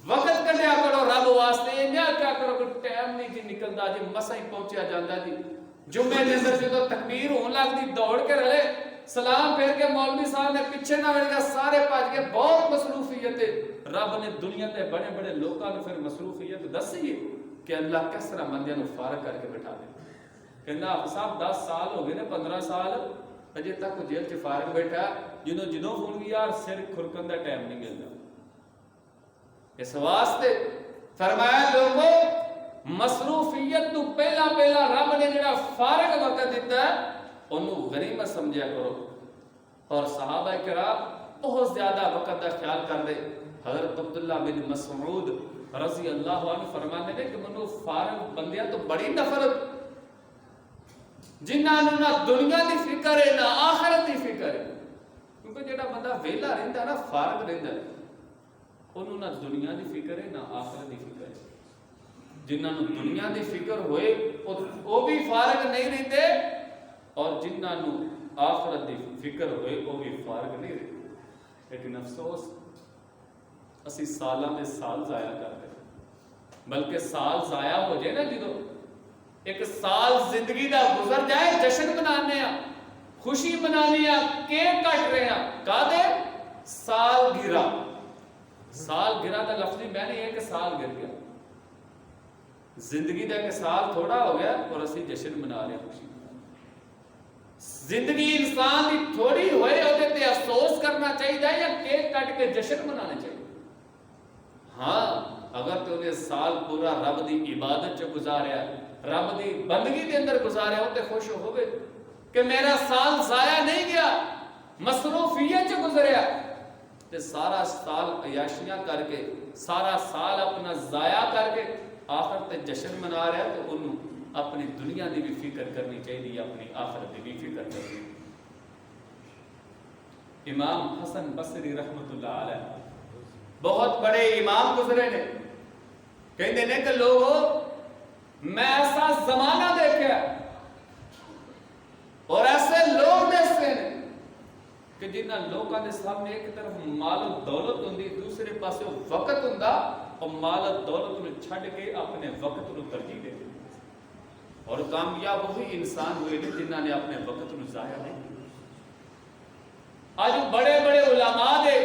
وقت کڈیا کرو رب واسطے، انہاں کیا کرو کہ ٹائم نہیں جی نکلدا جی، مسا ہی پہنچیا جاندا جی۔ جمعے دے اندر جدو تکبیر ہون لگ دی دوڑ کے رہے، سلام پھیر کے مولوی صاحب نے پیچھے نہ وڑ گیا، سارے بھج کے، بہت مصروفیت ہے۔ رب نے دنیا تے بڑے بڑے لوکاں نوں پھر مصروفیت دسی ہے کہ اللہ کس طرح بندیاں نوں فارغ کر کے بٹھا دے۔ کہنا آپ صاحب 10 سال ہو گئے نے، 15 سال اجے تک جیل چ فارغ بیٹھا، جدوں فون کیا یار سر کھرکن دا ٹائم نہیں ملتا۔ اس واسطے فرمایا لوگوں مصروفیت تو پہلا رب نے جڑا فارغ وقت دیتا ہے انہوں غنیمت سمجھیا کرو۔ اور صحابہ کرام بہت زیادہ وقت کا خیال کر دے۔ حضرت عبداللہ بن مسعود رضی اللہ عنہ فرمانے نے کہ منو فارغ بندیاں تو بڑی نفرت، جنہاں نوں نہ دنیا دی فکر ہے نہ آخرت دی فکر ہے، کیونکہ جڑا بندہ ویلا رہندا ہے نا، فارغ رہندا ہے، انہوں نہ دنیا دی فکر ہے نہ آخرت دی فکر ہے۔ جنہاں نوں دنیا دی فکر ہوئے وہ بھی فارغ نہیں رہتے، اور جنہاں نوں آخرت دی فکر ہوئے وہ بھی فارغ نہیں رہتے۔ لیکن افسوس اسی سالاں دے سال ضائع کرتے، بلکہ سال ضائع ہو جائے نا، جدو ایک سال زندگی دا گزر جائے، جشن منانے ہیں، خوشی منانے ہیں، کیک کٹ رہے ہیں، کہا دے سال گرا۔ سال گرا دا لفظی میں نے یہ کہ سال گر گیا، زندگی دا کہ سال تھوڑا ہو گیا اور اسی جشن منا رہے ہیں، خوشی منا رہے۔ زندگی انسان دی تھوڑی ہوئے ہوتے تے افسوس کرنا چاہیے یا کیک کٹ کے جشن منانے چاہیے؟ ہاں اگر تو نے سال پورا رب دی عبادت چ گزاریا، رب دی بندگی دے اندر گزاریا ہو تے خوش ہوئے کہ میرا سال ضائع نہیں گیا، مصروفیت چ گزریا، تے سارا سال عیاشیاں کر کے، سارا سال اپنا ضائع کر کے آخر تے جشن منا رہا ہے، تو انہوں اپنی دنیا دی بھی فکر کرنی چاہیے، اپنی آخرت دی بھی فکر کرنی۔ امام حسن بصری رحمت اللہ علیہ بہت بڑے امام گزرے نے، کہتے ہیں کہ لوگوں میں ایسا زمانہ دیکھا اور ایسے لوگ دیکھتے ہیں کہ جنہاں لوگوں کے سامنے ایک طرف مال و دولت ہوندی، دوسرے پاسے وقت ہوندا، اور مال و دولت نو چھڈ کے اپنے وقت نو ترجیح دے دے، اور کامیاب وہی انسان ہوئے نے جنہاں نے اپنے وقت نو ضائع نہیں کیا۔ آج بڑے بڑے علماء دے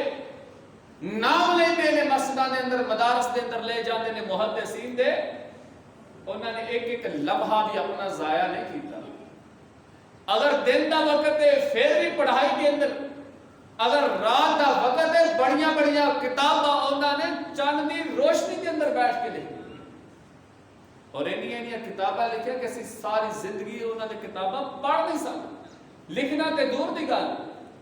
نام لیندے نے، مسجداں دے اندر، مدارس دے اندر لے جاندے نے، محدثین دے، انہاں نے ایک ایک لمحہ بھی اپنا ضائع نہیں کیتا۔ اگر دن دا وقت ہے پھر بھی پڑھائی دے اندر، اگر رات دا وقت ہے بڑیاں بڑیاں کتاباں انہاں نے چاند دی روشنی دے اندر بیٹھ کے لکھی، اور اینیاں کتاباں لکھیا کہ اسی ساری زندگی انہاں نے کتاباں پڑھ نہیں سکتے، لکھنا تے دور دی گل۔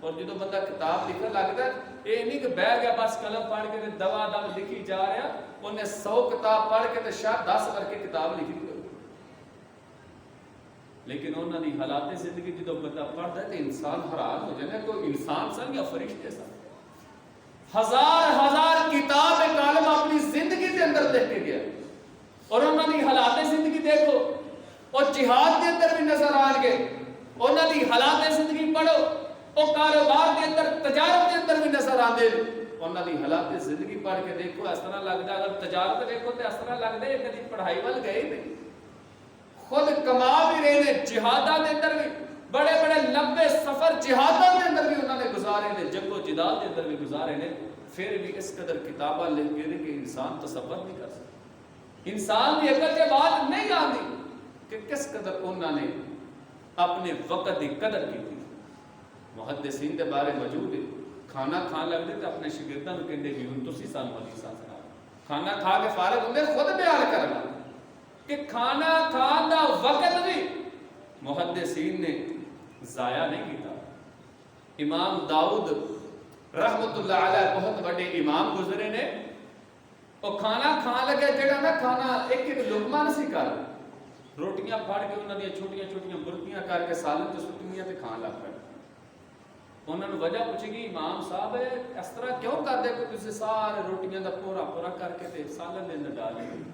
اور جدو بندہ کتاب لکھن لگتا ہے، یہ نہیں کہ بہ گیا بس قلم پڑھ کے دوا دم لکھی جا رہا، انہیں 100 کتاب پڑھ کے شاید 10 کر کے کتاب لکھی ہوئی، لیکن انہوں نے حالات زندگی جدو بندہ پڑھتا ہے تو انسان حیران ہو جائے، کوئی انسان سن یا فرشتے سن، ہزار ہزار کتاب ایک عالم اپنی زندگی کے اندر لکھ کے گیا، اور انہوں نے حالات زندگی دیکھو، اور جہاد کے اندر بھی نظر آ گئے، انہوں نے حالات زندگی پڑھو، وہ کاروبار کے اندر تجارت کے اندر بھی نظر آتے ہیں. انہوں نے حالات زندگی پڑھ کے دیکھو اس طرح لگتا ہے, اگر تجارت دیکھو تو اس طرح لگتا ہے کبھی پڑھائی وال گئے نہیں, خود کما بھی رہے ہیں. جہاداں کے اندر بھی بڑے بڑے لمبے سفر جہاداں کے اندر بھی انہوں نے گزارے ہیں, جنگ و جدال کے اندر بھی گزارے ہیں. پھر بھی اس قدر کتاباں لکھ کے کہ انسان تصور نہیں کر سکتا, انسان کی عقل کے بعد نہیں آتی کہ کس قدر انہوں نے اپنے وقت کی قدر کی تھی. محدثین کے بارے موجود ہے, کھانا کھان لگتے تو اپنے شاگرداں کو کہتے کہ ہن تسی سانوں حدیثاں سنا. کھانا کھا کے فارغ ہوندے خود بیان کرنا کہ کھانا کھان دا وقت بھی محدثین نے ضائع نہیں کیتا. امام داؤد رحمت اللہ علیہ بہت بڑے امام گزرے نے, اور کھانا کھان لگے جڑا نا کھانا ایک ایک لقمہ نہیں کر, روٹیاں پھاڑ کے انہوں نے چھوٹیاں چھوٹیاں برکیاں کر کے سالن چ سٹیاں تے کھان لگ پے. انہوں نے وجہ پوچھی گی امام صاحب اس طرح کیوں کرتے کہ تسی سارے روٹیاں دا پورا پورا کر کے تے سالن دے اندر ڈال دیں.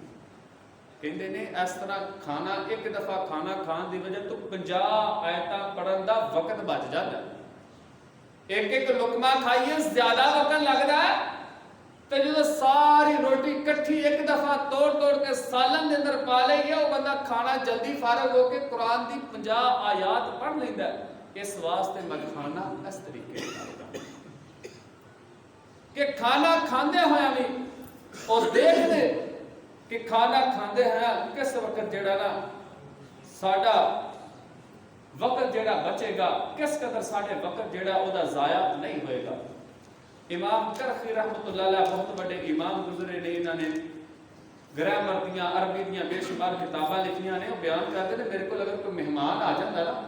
کہندے نے اس طرح کھانا ایک دفعہ کھانا کھان دی وجہ تو 50 آیتاں پڑھن دا وقت بچ جاتا ہے. ایک ایک لقمہ کھائیے زیادہ وقت لگتا ہے, تو جو ساری روٹی کٹھی ایک دفعہ توڑ توڑ کے سالن دے اندر پا لے گیا, وہ بندہ کھانا جلدی فارغ ہو کے قرآن دی 50 آیات پڑھ لیتا ہے. اس واسطے میں کھانا اس طریقے سے کہ کھانا کھاندے ہویا بھی اور دیکھ دے کہ کھانا کھاندے ہیں کس وقت جڑا نا ساڈا وقت جڑا بچے گا, کس قدر ساڈے وقت جڑا او دا ضائع نہیں ہوئے گا. امام کرخی رحمت اللہ علیہ بہت بڑے امام گزرے نے, انہوں نے گرامر دیاں عربی دیاں بے شمار کتاباں لکھیاں نے. وہ بیان کرتے ہیں میرے کو اگر کوئی مہمان آ جاتا نا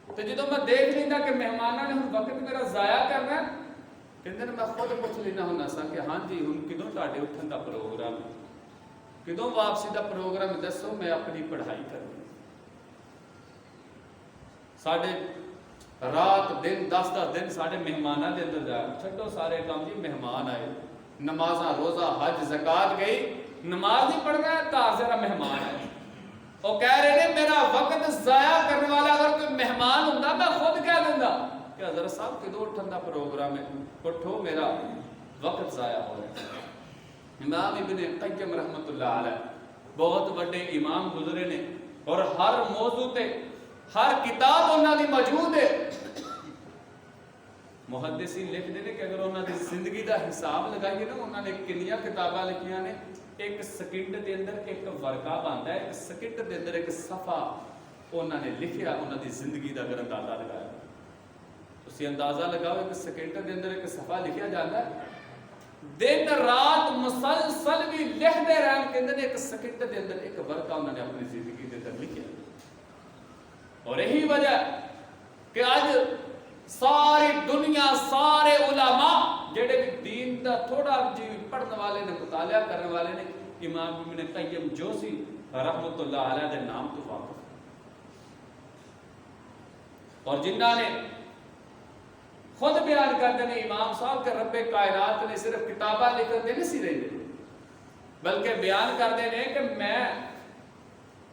تو جدو میں دیکھ لینا کہ مہمانوں نے ہن وقت میرا ضائع کرنا ہے, کہندے نے میں خود پوچھ لینا ہونا سا کہ ہاں جی ہن کدوں تہاڈے اٹھن دا پروگرام, کدوں واپسی دا پروگرام, دسو میں اپنی پڑھائی کرنی. ساڈے رات دن 10 دن ساڈے مہماناں دے اندر جا چھڈو سارے کام جی. مہمان آئے, نمازاں روزہ حج زکات گئی, نماز نہیں پڑھنا ہے گھر ذرا مہمان آئے. وہ کہہ رہے ہیں میرا وقت ضائع کرنے والا اگر کوئی مہمان ہوندا میں خود کہہ دیندا کہ حضرت صاحب کدوں اٹھن دا پروگرام ہے, اٹھو میرا وقت ضائع ہو رہا ہے. امام ابن قیم رحمت اللہ علیہ بہت بڑے امام گزرے نے, اور ہر موضوع تے ہر کتاب انہاں دی موجود ہے. محدثین لکھ دے نے کہ اگر انہاں دی زندگی دا حساب لگائیے نا انہاں نے کنیاں کتاباں لکھیاں نے. ایک سکنڈ دے اندر ایک ورقہ بنتا ہے, ایک سکنڈ دے اندر ایک صفحہ انہوں نے لکھیا انہوں دی زندگی دا اگر اندازہ لگایا. اسی اندازہ لگاؤ ایک سکنڈ دے اندر ایک صفحہ لکھیا جاتا ہے, دن رات مسلسل بھی لکھتے رہن کہندے نے ایک سکنڈ دے اندر ایک ورقہ انہوں نے اپنی زندگی دے اندر لکھیا. اور یہی وجہ کہ آج ساری دنیا سارے علماء جڑے بھی دین دا تھوڑا جی پڑھنے والے نے مطالعہ کرنے والے نے امام ابن قیم جوزی رحمت اللہ علیہ دے نام تو واقف, اور جنہاں نے خود بیان کرتے ہیں امام صاحب کہ رب کائنات نے صرف کتاباں لکھ کے نہیں سی رہے, بلکہ بیان کرتے ہیں کہ میں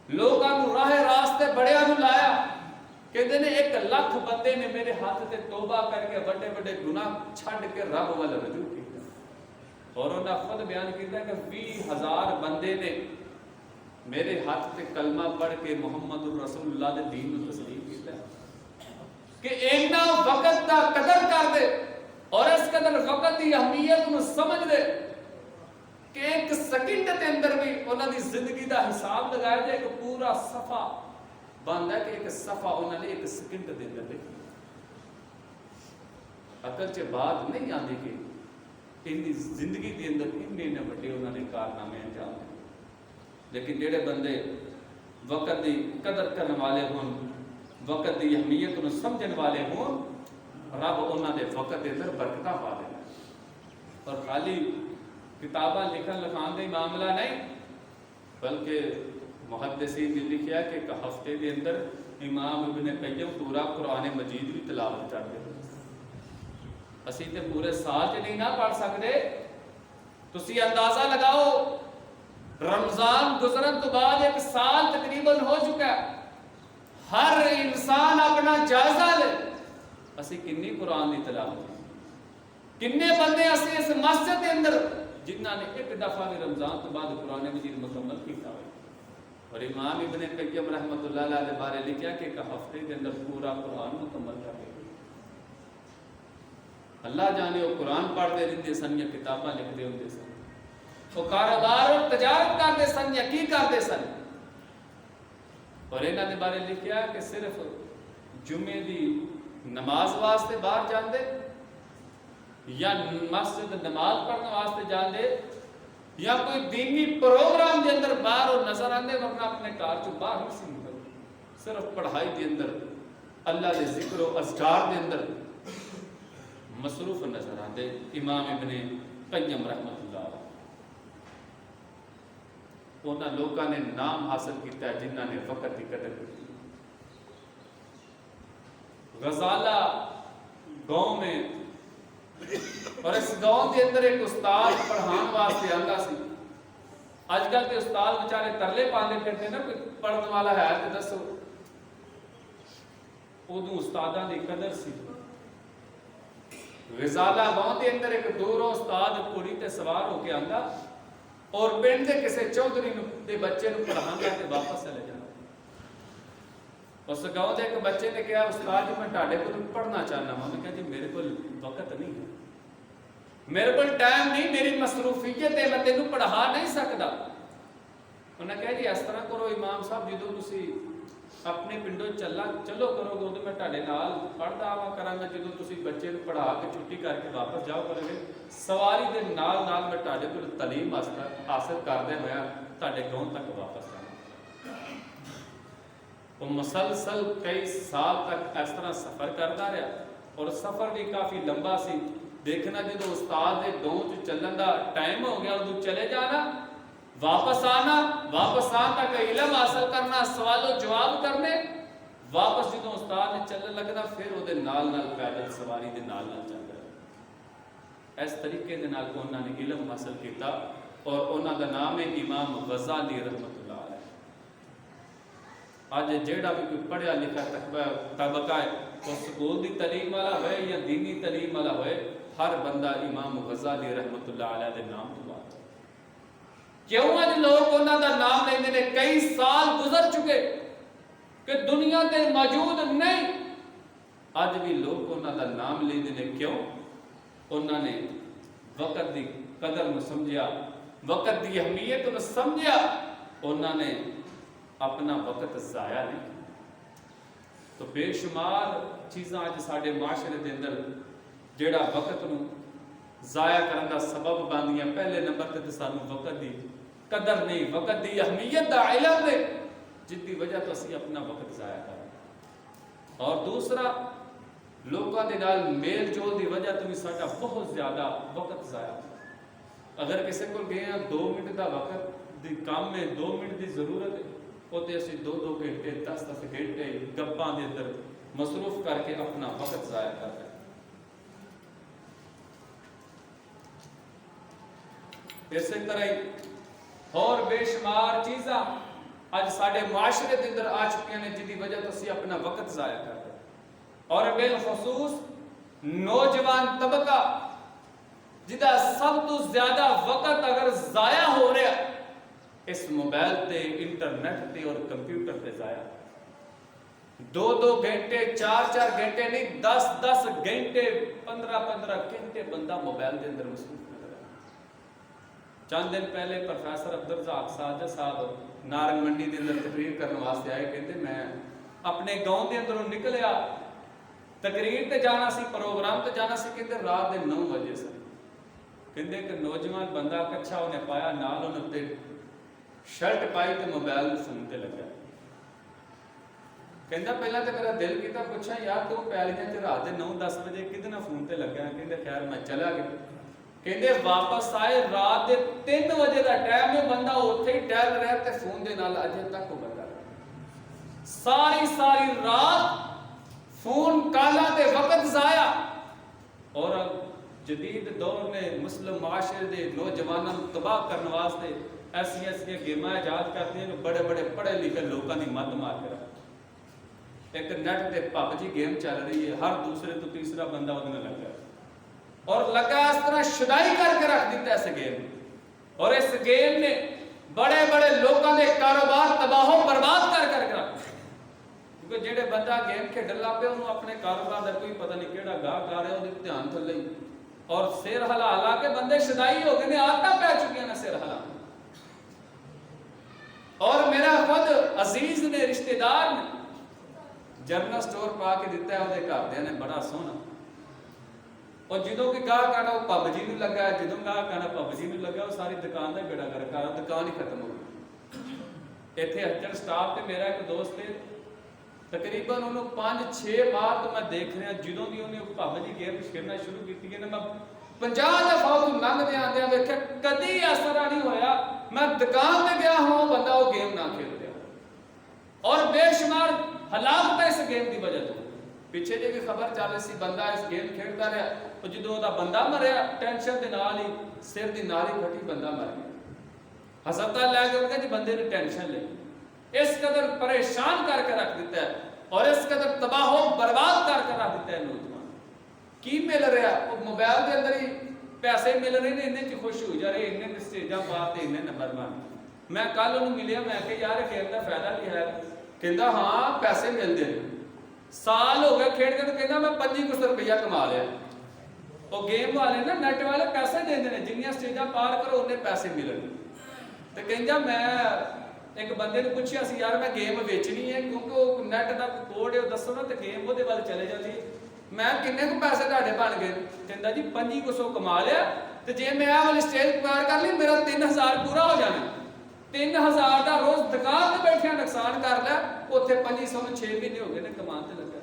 لوگاں نو راہ راستے بڑیاں نو لایا. کہتے ہیں 1 لاکھ بندے نے میرے ہاتھ تے توبہ کر کے بڑے بڑے گناہ چھڈ کے رب وال رجوع کیتا. اور انہاں خود بیان کیتا کہ 20,000 بندے نے میرے ہاتھ تے کلمہ پڑھ کے محمد رسول اللہ دے دین نو تسلیم کیتا کہ اینا وقت دا قدر کر دے اور اس قدر وقت دی اہمیت نو سمجھ دے کہ ایک سیکنڈ دے اندر بھی انہاں دی زندگی دا حساب لگایا جائے. ایک پورا صفحہ بنتا ہے کہ ایک صفحہ انہوں نے ایک سیکنڈ دے اندر لکھی. عقل چ بات نہیں آتی کہ ان دی زندگی دے اندر اتنے بڑے انہوں نے کارنامے انجام دیے. لیکن جڑے بندے وقت دی قدر کرنے والے ہون, وقت دی اہمیت کو سمجھن والے ہون, رب انہوں نے وقت دے اندر برکتاں پا دینا. اور خالی کتاباں لکھن لکھان دے معاملہ نہیں, بلکہ محدثین نے لکھیا کہ ایک ہفتے دے اندر امام ابن قیم پورا قرآن مجید بھی تلاوت کرتے. اسی تے پورے سال چ نہیں نہ پڑھ سکتے. تسی اندازہ لگاؤ رمضان گزرن تو بعد 1 سال تقریباً ہو چکا ہے. ہر انسان اپنا جائزہ لے, اسی کنی قرآن کی تلاوت کنے بندے اسی اس مسجد کے اندر جنہاں نے ایک دفعہ بھی رمضان تو بعد قرآن مجید مکمل کیتا ہوئے. اور امام ابن قیم رحمۃ اللہ علیہ کے بارے لکھا کہ ایک ہفتے کے اندر پورا قرآن مکمل کر دے. اللہ جانے وہ قرآن پڑھتے رہتے سن یا کتاباں لکھتے ہوتے سن, وہ کاروبار اور تجارت کرتے سن یا کی کرتے سن. اور انہاں دے بارے لکھا کہ صرف جمعے دی نماز واسطے باہر جاندے یا مسجد نماز پڑھنے واسطے جاندے یا کوئی دینی پروگرام دے اندر باہر اور نظر آندے, ورنہ اپنے کار چو باہر نہیں سی نکلتے. صرف پڑھائی دے اندر اللہ دے ذکر و اذکار دے اندر مصروف نظر آندے. امام ابن قیم رحمۃ اللہ انہاں لوگوں نے نام حاصل کیتا ہے جنہاں نے وقت کی قدر کی. غزالہ گاؤں میں, اور اس گاؤں کے اندر ایک استاد پڑھان واسطے آندا سی. اج کل کے استاد بیچارے ترلے پاندے پھرتے نا کوئی پڑھن والا ہے تے دسو. ادوں استاداں دی قدر سی. غزالہ گاؤں کے اندر ایک دوروں استاد پوری تے سوار ہو کے آندا اور پنڈ کے کسی چودھری دے بچے نو پڑھاندا تے واپس چلے جاندا. اس گاؤں کے ایک بچے نے کہا استاد جی میں تہاڈے کول پڑھنا چاہنا ہوں. انہوں نے کہا جی میرے کول وقت نہیں ہے, میرے کو ٹائم نہیں, میری مصروفیت ہے, میں تینوں پڑھا نہیں سکتا. انہوں نے کہا جی اس طرح کرو امام صاحب, جدو تسی اپنے پنڈوں چلو کرو گے تو میں تہاڈے نال پڑھدا آواں کراں گا. جدو تسی بچے نوں پڑھا کے چھٹی کر کے واپس جاؤ کرو گے, سواری دے نال نال میں تہاڈے کول تعلیم حاصل کردے ہویا تہاڈے گاؤں تک واپس آواں. وہ مسلسل کئی سال تک اس طرح سفر کرتا رہا, اور سفر بھی کافی لمبا سی. دیکھنا جدو استاد دے گاؤں چ چلن دا ٹائم ہو گیا ادو چلے جانا, واپس آنا, واپس آن تک علم حاصل کرنا, سوال و جواب کرنے, واپس جدو استاد نے چلن لگنا پھر وہ نال نال پیدل سواری دے نال نال چل رہا. اس طریقے دے نال انہوں نے علم حاصل کیتا, اور انہوں دا نام ہے امام غزالی رحمۃ اللہ علیہ. آج جیڑا بھی کوئی پڑھیا لکھا طبقہ ہے, وہ سکول دی تعلیم والا ہوئے یا دینی تعلیم والا ہوئے, ہر بندہ امام غزالی رحمۃ اللہ علیہ دے نام تو بات. کیوں آج لوگ انہوں دا نام لیندے نے؟ کئی سال گزر چکے کہ دنیا تے موجود نہیں, آج بھی لوگ انہوں دا نام لیندے نے. کیوں؟ انہوں نے وقت دی قدر نو سمجھیا, وقت دی اہمیت نو سمجھیا, انہوں نے اپنا وقت ضائع نہیں. تو بے شمار چیزاں اج ساڈے معاشرے دے اندر جیڑا وقت نو ضائع کرن دا سبب بندیاں. پہلے نمبر تے سانو وقت دی قدر نہیں, وقت دی اہمیت دا علم نہیں, جس دی وجہ تو اسی اپنا وقت ضائع کریں. اور دوسرا لوگوں دے نال میل جول دی وجہ تو بھی ساڈا بہت زیادہ وقت ضائع. اگر کسی کو گئے ہیں 2 منٹ دا وقت دی کام میں 2 منٹ دی ضرورت ہے, ہوتے اسی 2-2 گھنٹے 10-10 گھنٹے گپاں دے اندر مصروف کر کے اپنا وقت ضائع کرتے ہیں. اسی طرح اور بے شمار چیزاں اج ساڈے معاشرے دے اندر آ چکی ہیں جن کی وجہ تو اسی اپنا وقت ضائع کرتے ہیں. اور بالخصوص نوجوان طبقہ جدا سب تو زیادہ وقت اگر ضائع ہو رہا اس موبائل تے, انٹرنیٹ تے اور کمپیوٹر تے ضائع. 2-2 گھنٹے 4-4 گھنٹے نہیں 10-10 گھنٹے 15-15 گھنٹے بندہ موبائل دے اندر مصروف نظر آیا. چند دن پہلے پروفیسر عبدالرزاق ساجد صاحب نارنگ منڈی دے اندر تقریر کرنے واسطے آئے. کہتے میں اپنے گاؤں دے اندروں نکلیا, تقریر تے جانا سی, پروگرام تے جانا سی. کہتے رات دے 9 بجے سے کہتے کہ نوجوان بندہ کچھا انہیں پایا, نال انہیں تے شرٹ پائی تے موبائل فون تے لگا. کہندا پہلا تے میرا دل کیتا پوچھا یار تو پیالیاں چ رات دے 9-10 بجے کدنا فون تے لگا. کہندے خیر میں چلا گیا. کہندے واپس آئے رات دے 3 بجے دا ٹائم ہے, بندہ اوتھے ہی ٹہل رہا تے فون دے نال اجے تک وہ بندہ ساری رات فون کالا تے وقت ضائع. اور جدید دور میں مسلم معاشرے دے نوجوانوں کو تباہ کرنے واسطے ایسی گیماں ایجاد کرتے ہیں کہ بڑے بڑے پڑھے لکھے لوگوں کی مت مار کر ایک نیٹ تے پب جی گیم چل رہی ہے، ہر دوسرے تو تیسرا بندہ وہ لگا اور لگا اس طرح شدائی کر کے رکھ دیتا ہے اس گیم، اور اس گیم نے بڑے بڑے لوگوں کے کاروبار تباہ و برباد کر کے رکھ، کیونکہ جہے بندہ گیم کھیڈن لگ پہ انہوں اپنے کاروبار کا کوئی پتہ نہیں کہڑا گاہک آ رہا ہے وہ دھیان تھلے ہی، اور سر ہلا ہلا کے بندے شدائی ہو گئے، عادتیں پی چکی ہیں سر ہلا۔ اور میرا خود عزیز نے رشتہ دار نے جنرل سٹور پا کے دیتا ہے وہ گھردیاں نے بڑا سونا، اور جدوں کہ گاہک آنا وہ پب جی نوں لگا ہے، جدوں گاہک آنا پب جی نوں لگا، وہ ساری دکان کا بیڑا گرک آ رہا، دکان ہی ختم ہو گئی۔ اتنے اچھا سٹاف تے میرا ایک دوست ہے، تقریباً انہوں 5-6 ماہ تو میں دیکھ رہا جدوں بھی انہیں پب جی گیم کھیلنا شروع کی ہے، میں 50 دفعہ وہ لنگدے آندے ویکھیا کدی اس طرح نہیں ہویا میں دکان تے گیا ہوں بندہ وہ گیم نہ کھیل رہا، اور بے شمار ہلاکت اس گیم کی وجہ تو پیچھے جی بھی خبر چل رہی سی بندہ اس گیم کھیلتا رہا، تو جدوں دا بندہ مریا ٹینشن دے نال ہی سر دی نال ہی پھٹی بندہ مر گیا، ہسپتال لے کے انہوں نے جی بندے نے ٹینشن لے، اس قدر پریشان کر کے رکھ دیتا ہے اور اس قدر تباہ و برباد کر کے رکھ دیتا ہے نوجوان۔ کی مل رہا وہ موبائل کے اندر ہی پیسے مل رہے ہیں، انہیں خوش ہو جا رہے، انہیں سٹیجاں پاتے، انہیں نمبر مان۔ میں کل انہوں ملیا، میں کہ یار گیم کا فائدہ بھی ہے، کہندا ہاں پیسے ملتے ہیں، سال ہو گئے کھیڈ کے، تو کہندا میں 2500 روپیہ کما لیا۔ وہ گیم والے نا نیٹ والے پیسے دے ہیں، جنیاں سٹیجاں پار کرو انہیں پیسے ملن، تو کہندا میں ایک بندے نے پوچھا سی یار میں گیم ویچنی ہے کیونکہ وہ نیٹ کا کوڈ ہے وہ دسو نا تو گیم وہ وال چلے جاتی ہے، میں کنے کو پیسے تھوڑے بن گئے؟ کہندا جی 2500 کما لیا، تو جی میں آ والی سٹیج پار کر لی میرا 3000 پورا ہو جانا، 3000 کا روز دکان تے بیٹھے نقصان کر لیا، اتنے 2500 میں 6 مہینے ہو گئے نے کمان تے لگا،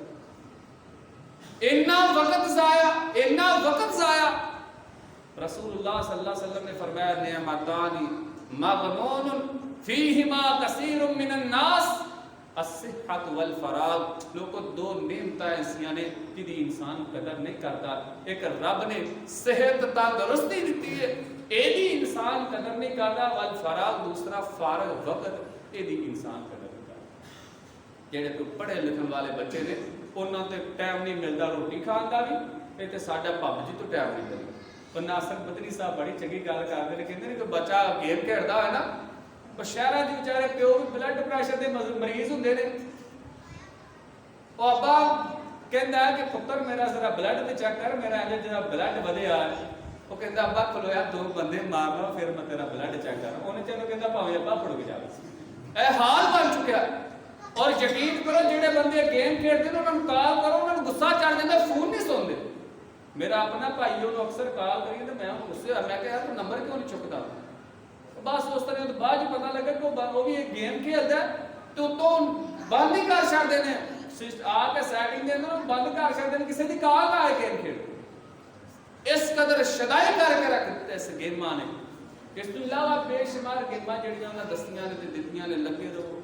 اتنا وقت ضائع، اتنا وقت ضائع۔ رسول اللہ صلی اللہ علیہ وسلم نے فرمایا نعمتان مغنون فیہما کثیر من الناس الصحت والفراغ، لوگوں دو نعمتیں ایسیاں نے جدی انسان قدر نہیں کرتا، ایک رب نے صحت تندرستی دیتی ہے ایدی انسان قدر نہیں کرتا، والفراغ دوسرا فارغ وقت ایدی انسان قدر نہیں کرتا۔ جہے تو پڑھے لکھن والے بچے نے انہوں تے ٹائم نہیں ملتا روٹی کھان کا بھی، یہ ساڈا پب جی تو ٹائم نہیں ملتا۔ اور ناصر بدری صاحب بڑی چنگی گل کرتے ہیں، کہتے ہیں کہ بچہ گیم کھیلتا ہے نا، اور شہروں کے بیچارے پیو بھی بلڈ پریشر کے مریض ہوں نے، وہ ابا کہتا ہے کہ پتر میرا ذرا بلڈ تے چیک کر، میرا جا بلڈ ودیا ہے، وہ کہتا ابا کھلویا 2 بندے مار لو پھر میں تیرا بلڈ چیک کر، انہیں چلو کہتا پاوے ابا پھڑ کے جا، اے حال بن چکا۔ اور یقین کرو جہے بندے گیم کھیلتے ہیں انہوں کال کرو انہوں غصہ چڑھ جاتا، فون نہیں سنتے۔ میرا اپنا بھائی انہوں اکثر کال کری تو میں غصے ہوا، میں کہ یار نمبر کیوں نہیں چکتا، بس اس طرح تو بعد پتا لگا کہ وہ بھی ایک گیم کھیلتا ہے تو بند ہی کر چڑھتے ہیں، آ کے سیٹنگ دے اندر بند کر چڑھتے ہیں، کسی کی کال نہ آئے گیم کھیل، اس قدر شدائی کر کے رکھ دیتے اس گیماں نے۔ اس تو علاوہ بے شمار گیماں جڑیاں انہاں دستیاں نے تے دتیاں نے، لگے رہو،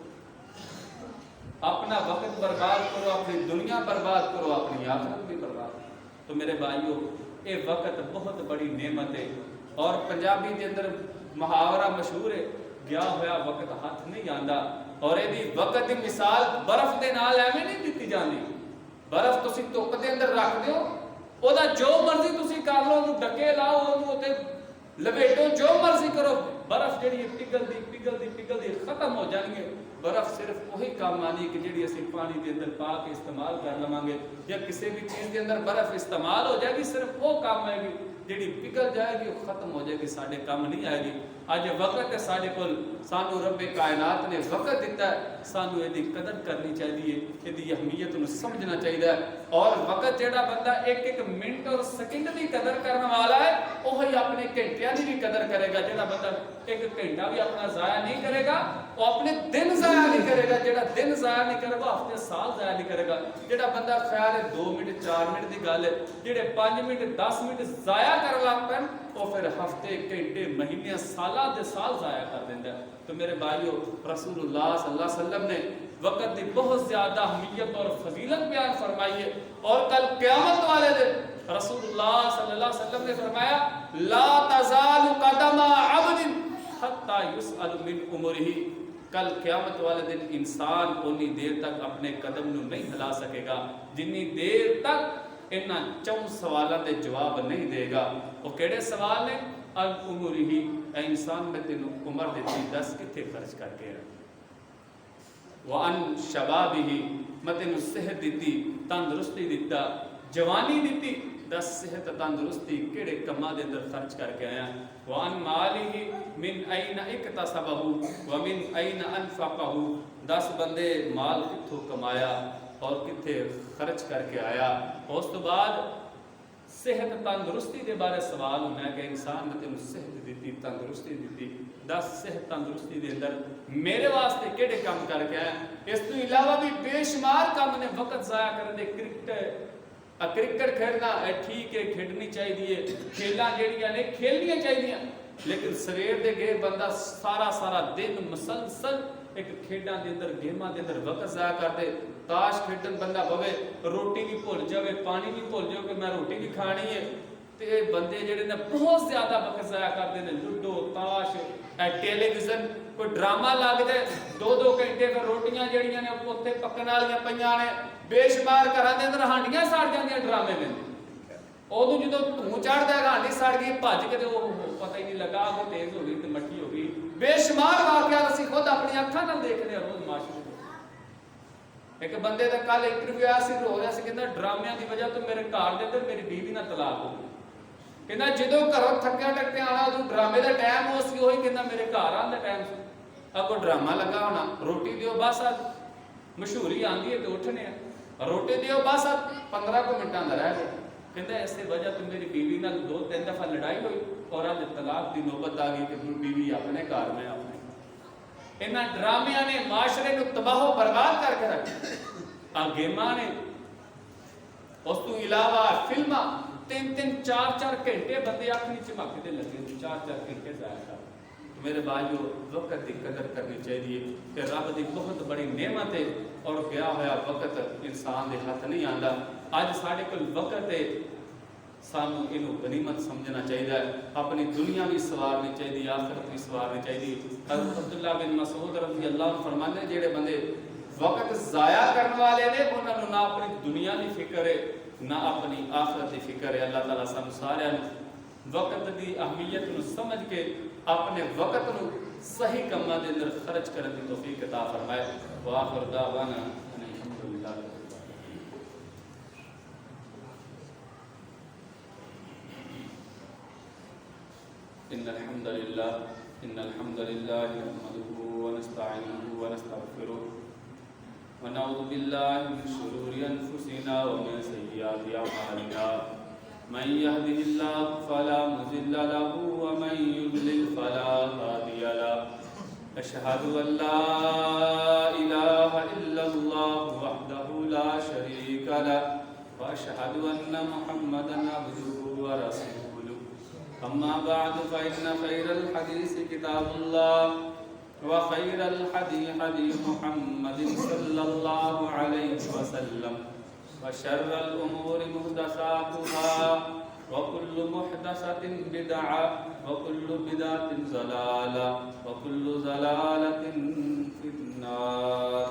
اپنا وقت برباد کرو، اپنی دنیا برباد کرو، اپنی آخرت بھی برباد کرو۔ تو میرے بھائیو یہ وقت بہت بڑی نعمت ہے، اور پنجابی کے اندر محاورہ مشہور ہے، گیا ہوا وقت ہاتھ نہیں آندا، اور یہ وقت کی مثال برف کے نال ایویں نہیں دیتی جاتی، برف تسی دھوپ کے اندر رکھ دیو، وہ جو مرضی تسی کر لو، انہوں ڈکے لاؤ، انہوں لپیٹو، جو مرضی کرو، برف جڑی پگھلدی پگھلدی پگھلدی ختم ہو جانی ہے۔ برف صرف وہی کام آنی کہ جڑی اسی پانی کے اندر پا کے استعمال کر لواں گے، یا کسی بھی چیز کے اندر برف استعمال ہو جائے گی صرف وہ کام آئے گی، جڑی پگھل جائے گی وہ ختم ہو جائے گی، سارے کام نہیں آئے گی۔ اج وقت ہے سارے کول، سانو رب کائنات نے وقت دیتا ہے، سانو یہ قدر کرنی چاہیے، یہ اہمیت نو سمجھنا چاہیے، اور وقت جڑا بندہ ایک ایک منٹ اور سیکنڈ کی قدر کرنے والا ہے وہی اپنے گھنٹیاں کی بھی قدر کرے گا۔ جڑا بندہ ایک گھنٹہ بھی اپنا ضائع نہیں کرے گا وہ اپنے دن ضائع نہیں کرے گا، جڑا دن ضائع نہیں کرے گا ہفتے سال ضائع نہیں کرے گا۔ جڑا بندہ خیال ہے 2 منٹ 4 منٹ کی گل ہے، جڑے 5 منٹ 10 منٹ ضائع کر لگ پہ وہ پھر ہفتے گھنٹے مہینے سالاں دے سال ضائع کر دینا ہے۔ تو میرے بھائیو رسول اللہ صلی اللہ علیہ وسلم نے وقت کی بہت زیادہ اہمیت اور فضیلت بیان فرمائی ہے، اور کل قیامت والے دن رسول اللہ صلی اللہ علیہ وسلم نے فرمایا لا تزال قدم عبد حتی یسأل من عمرہ، کل قیامت والے دن انسان اونی دیر تک اپنے قدم نو نہیں ہلا سکے گا جنی دیر تک انہاں چون سوالاں دے جواب نہیں دے گا. وہ کیڑے سوال نے؟ العمر ہی، اے انسان میں تینوں عمر دیتی 10 کتنے خرچ کر کے رہا. وَأَن شَبَابِهِ میں تینوں صحت دیتی، تندرستی دیتا، جوانی دیتی، 10 صحت تندرستی کیڑے کما دے اندر خرچ کر کے آیا. وَأَن مَالِهِ مِنْ أَيْنَ اِكْتَسَبَهُ وَمِنْ أَيْنَ أَنْفَقَهُ 10 بندے مال کتھوں کمایا اور کتھے خرچ کر کے آیا. اس تو بعد صحت تندرستی دے بارے سوال ہونا ہے کہ انسان نے تینوں صحت دیتی، تندرستی دیتی، 10 صحت تندرستی دے اندر میرے واسطے کیڑے کام کر کے آیا. اس تو علاوہ بھی بے شمار کام نے وقت ضائع کرنے. کرکٹ کھیلنا ٹھیک ہے، کھیلنی چاہیے، کھیلاں جڑیاں نے کھیلنیاں چاہیے، لیکن سویر دے گئے بندہ سارا دن مسلسل ایک کھیڈاں دے اندر گیماں دے اندر وقت ضائع کر دے. تاش کھیڈن بندہ بوے، روٹی بھی بھول جاوے، پانی بھی بھول جاوے کہ میں روٹی بھی کھانی ہے. تے بندے جڑے نے بہت زیادہ وقت ضائع کرتے ہیں. لوڈو، تاش، ٹیلی ویژن، کوئی ڈرامہ لگ جائے 2-2 گھنٹے پھر روٹیاں جڑیاں نے اوتے پکن والیاں پیاں نے. بے شمار گھراں دے اندر ہانڈیاں سڑ جاندیاں ڈرامے میں. ادو جدو دھوں چڑھتا ہے ہانڈی سڑ گئی بھج کے وہ پتہ ہی نہیں لگا کہ تیز ہو گئی تو مٹی ہو گئی. بے شمار واقعات اسی خود اپنی اکھاں نال دیکھنے روز معاشرے. ایک بندے دا کل انٹرویو آیا سی، رو رہا سی، کہندا ڈرامیاں دی وجہ تو میرے گھر دے اندر میری بیوی نال طلاق ہو گئی. کہندا جدوں گھروں تھکیا ٹکتے آنا ادو ڈرامے دا ٹائم ہو سی، وہی کہندا میرے گھر آن دا ٹائم سی. اگوں ڈرامہ لگا ہونا، روٹی دیو بس مشہوری آندی ہے تو اٹھنے روٹی دیو بس 15 منٹاں دا رہ گئے. کہندا اس وجہ تو میری بیوی نال 2-3 دفعہ لڑائی ہوئی اور اج طلاق دی نوبت آ گئی کہ بیوی اپنے گھر میں اپنے. انہاں ڈرامیاں نے معاشرے کو تباہ و برباد کر کے رکھا. گیماں نے، اس تو علاوہ فلماں 3-3 4-4 گھنٹے بندے اپنی چمک دے لگے 4-4 گھنٹے ضائع کر. میرے بھائیو وقت کی قدر کرنی چاہیے کہ رب دی بہت بڑی نعمت ہے اور گیا ہوا وقت انسان دے ہاتھ نہیں آندا. اج ساڈے کول وقت ہے، سانو انہوں غنیمت سمجھنا چاہیے. اپنی دنیا بھی سوارنی چاہیے، آخرت بھی سوارنی چاہیے. حضرت عبداللہ بن مسعود رضی اللہ عنہ فرماتے ہیں جڑے بندے وقت ضائع کرنے والے نے انہوں نے نہ اپنی دنیا کی فکر ہے نہ اپنی آخرت کی فکر ہے. اللہ تعالیٰ سانو سارے وقت کی اہمیت نو سمجھ کے اپنے وقت نو صحیح کاماں دے اندر خرچ کرنے کی توفیق عطا فرمائے. وآخر دعوانا ان الحمدللہ. إن الحمد لله نحمده ونستعينه ونستغفره ونعوذ بالله من شرور أنفسنا ومن سيئات أعمالنا. من يهده الله فلا مضل له ومن يضلل فلا هادي له. أشهد أن لا إله إلا الله وحده لا شريك له وأشهد أن محمدا عبده ورسوله. أما بعد فإن خير الحديث كتاب الله وخير الحدي حدي محمد صلى الله عليه وسلم وشر الأمور محدثاتها وكل محدثة بدعة وكل بدعة ضلالة وكل ضلالة في النار.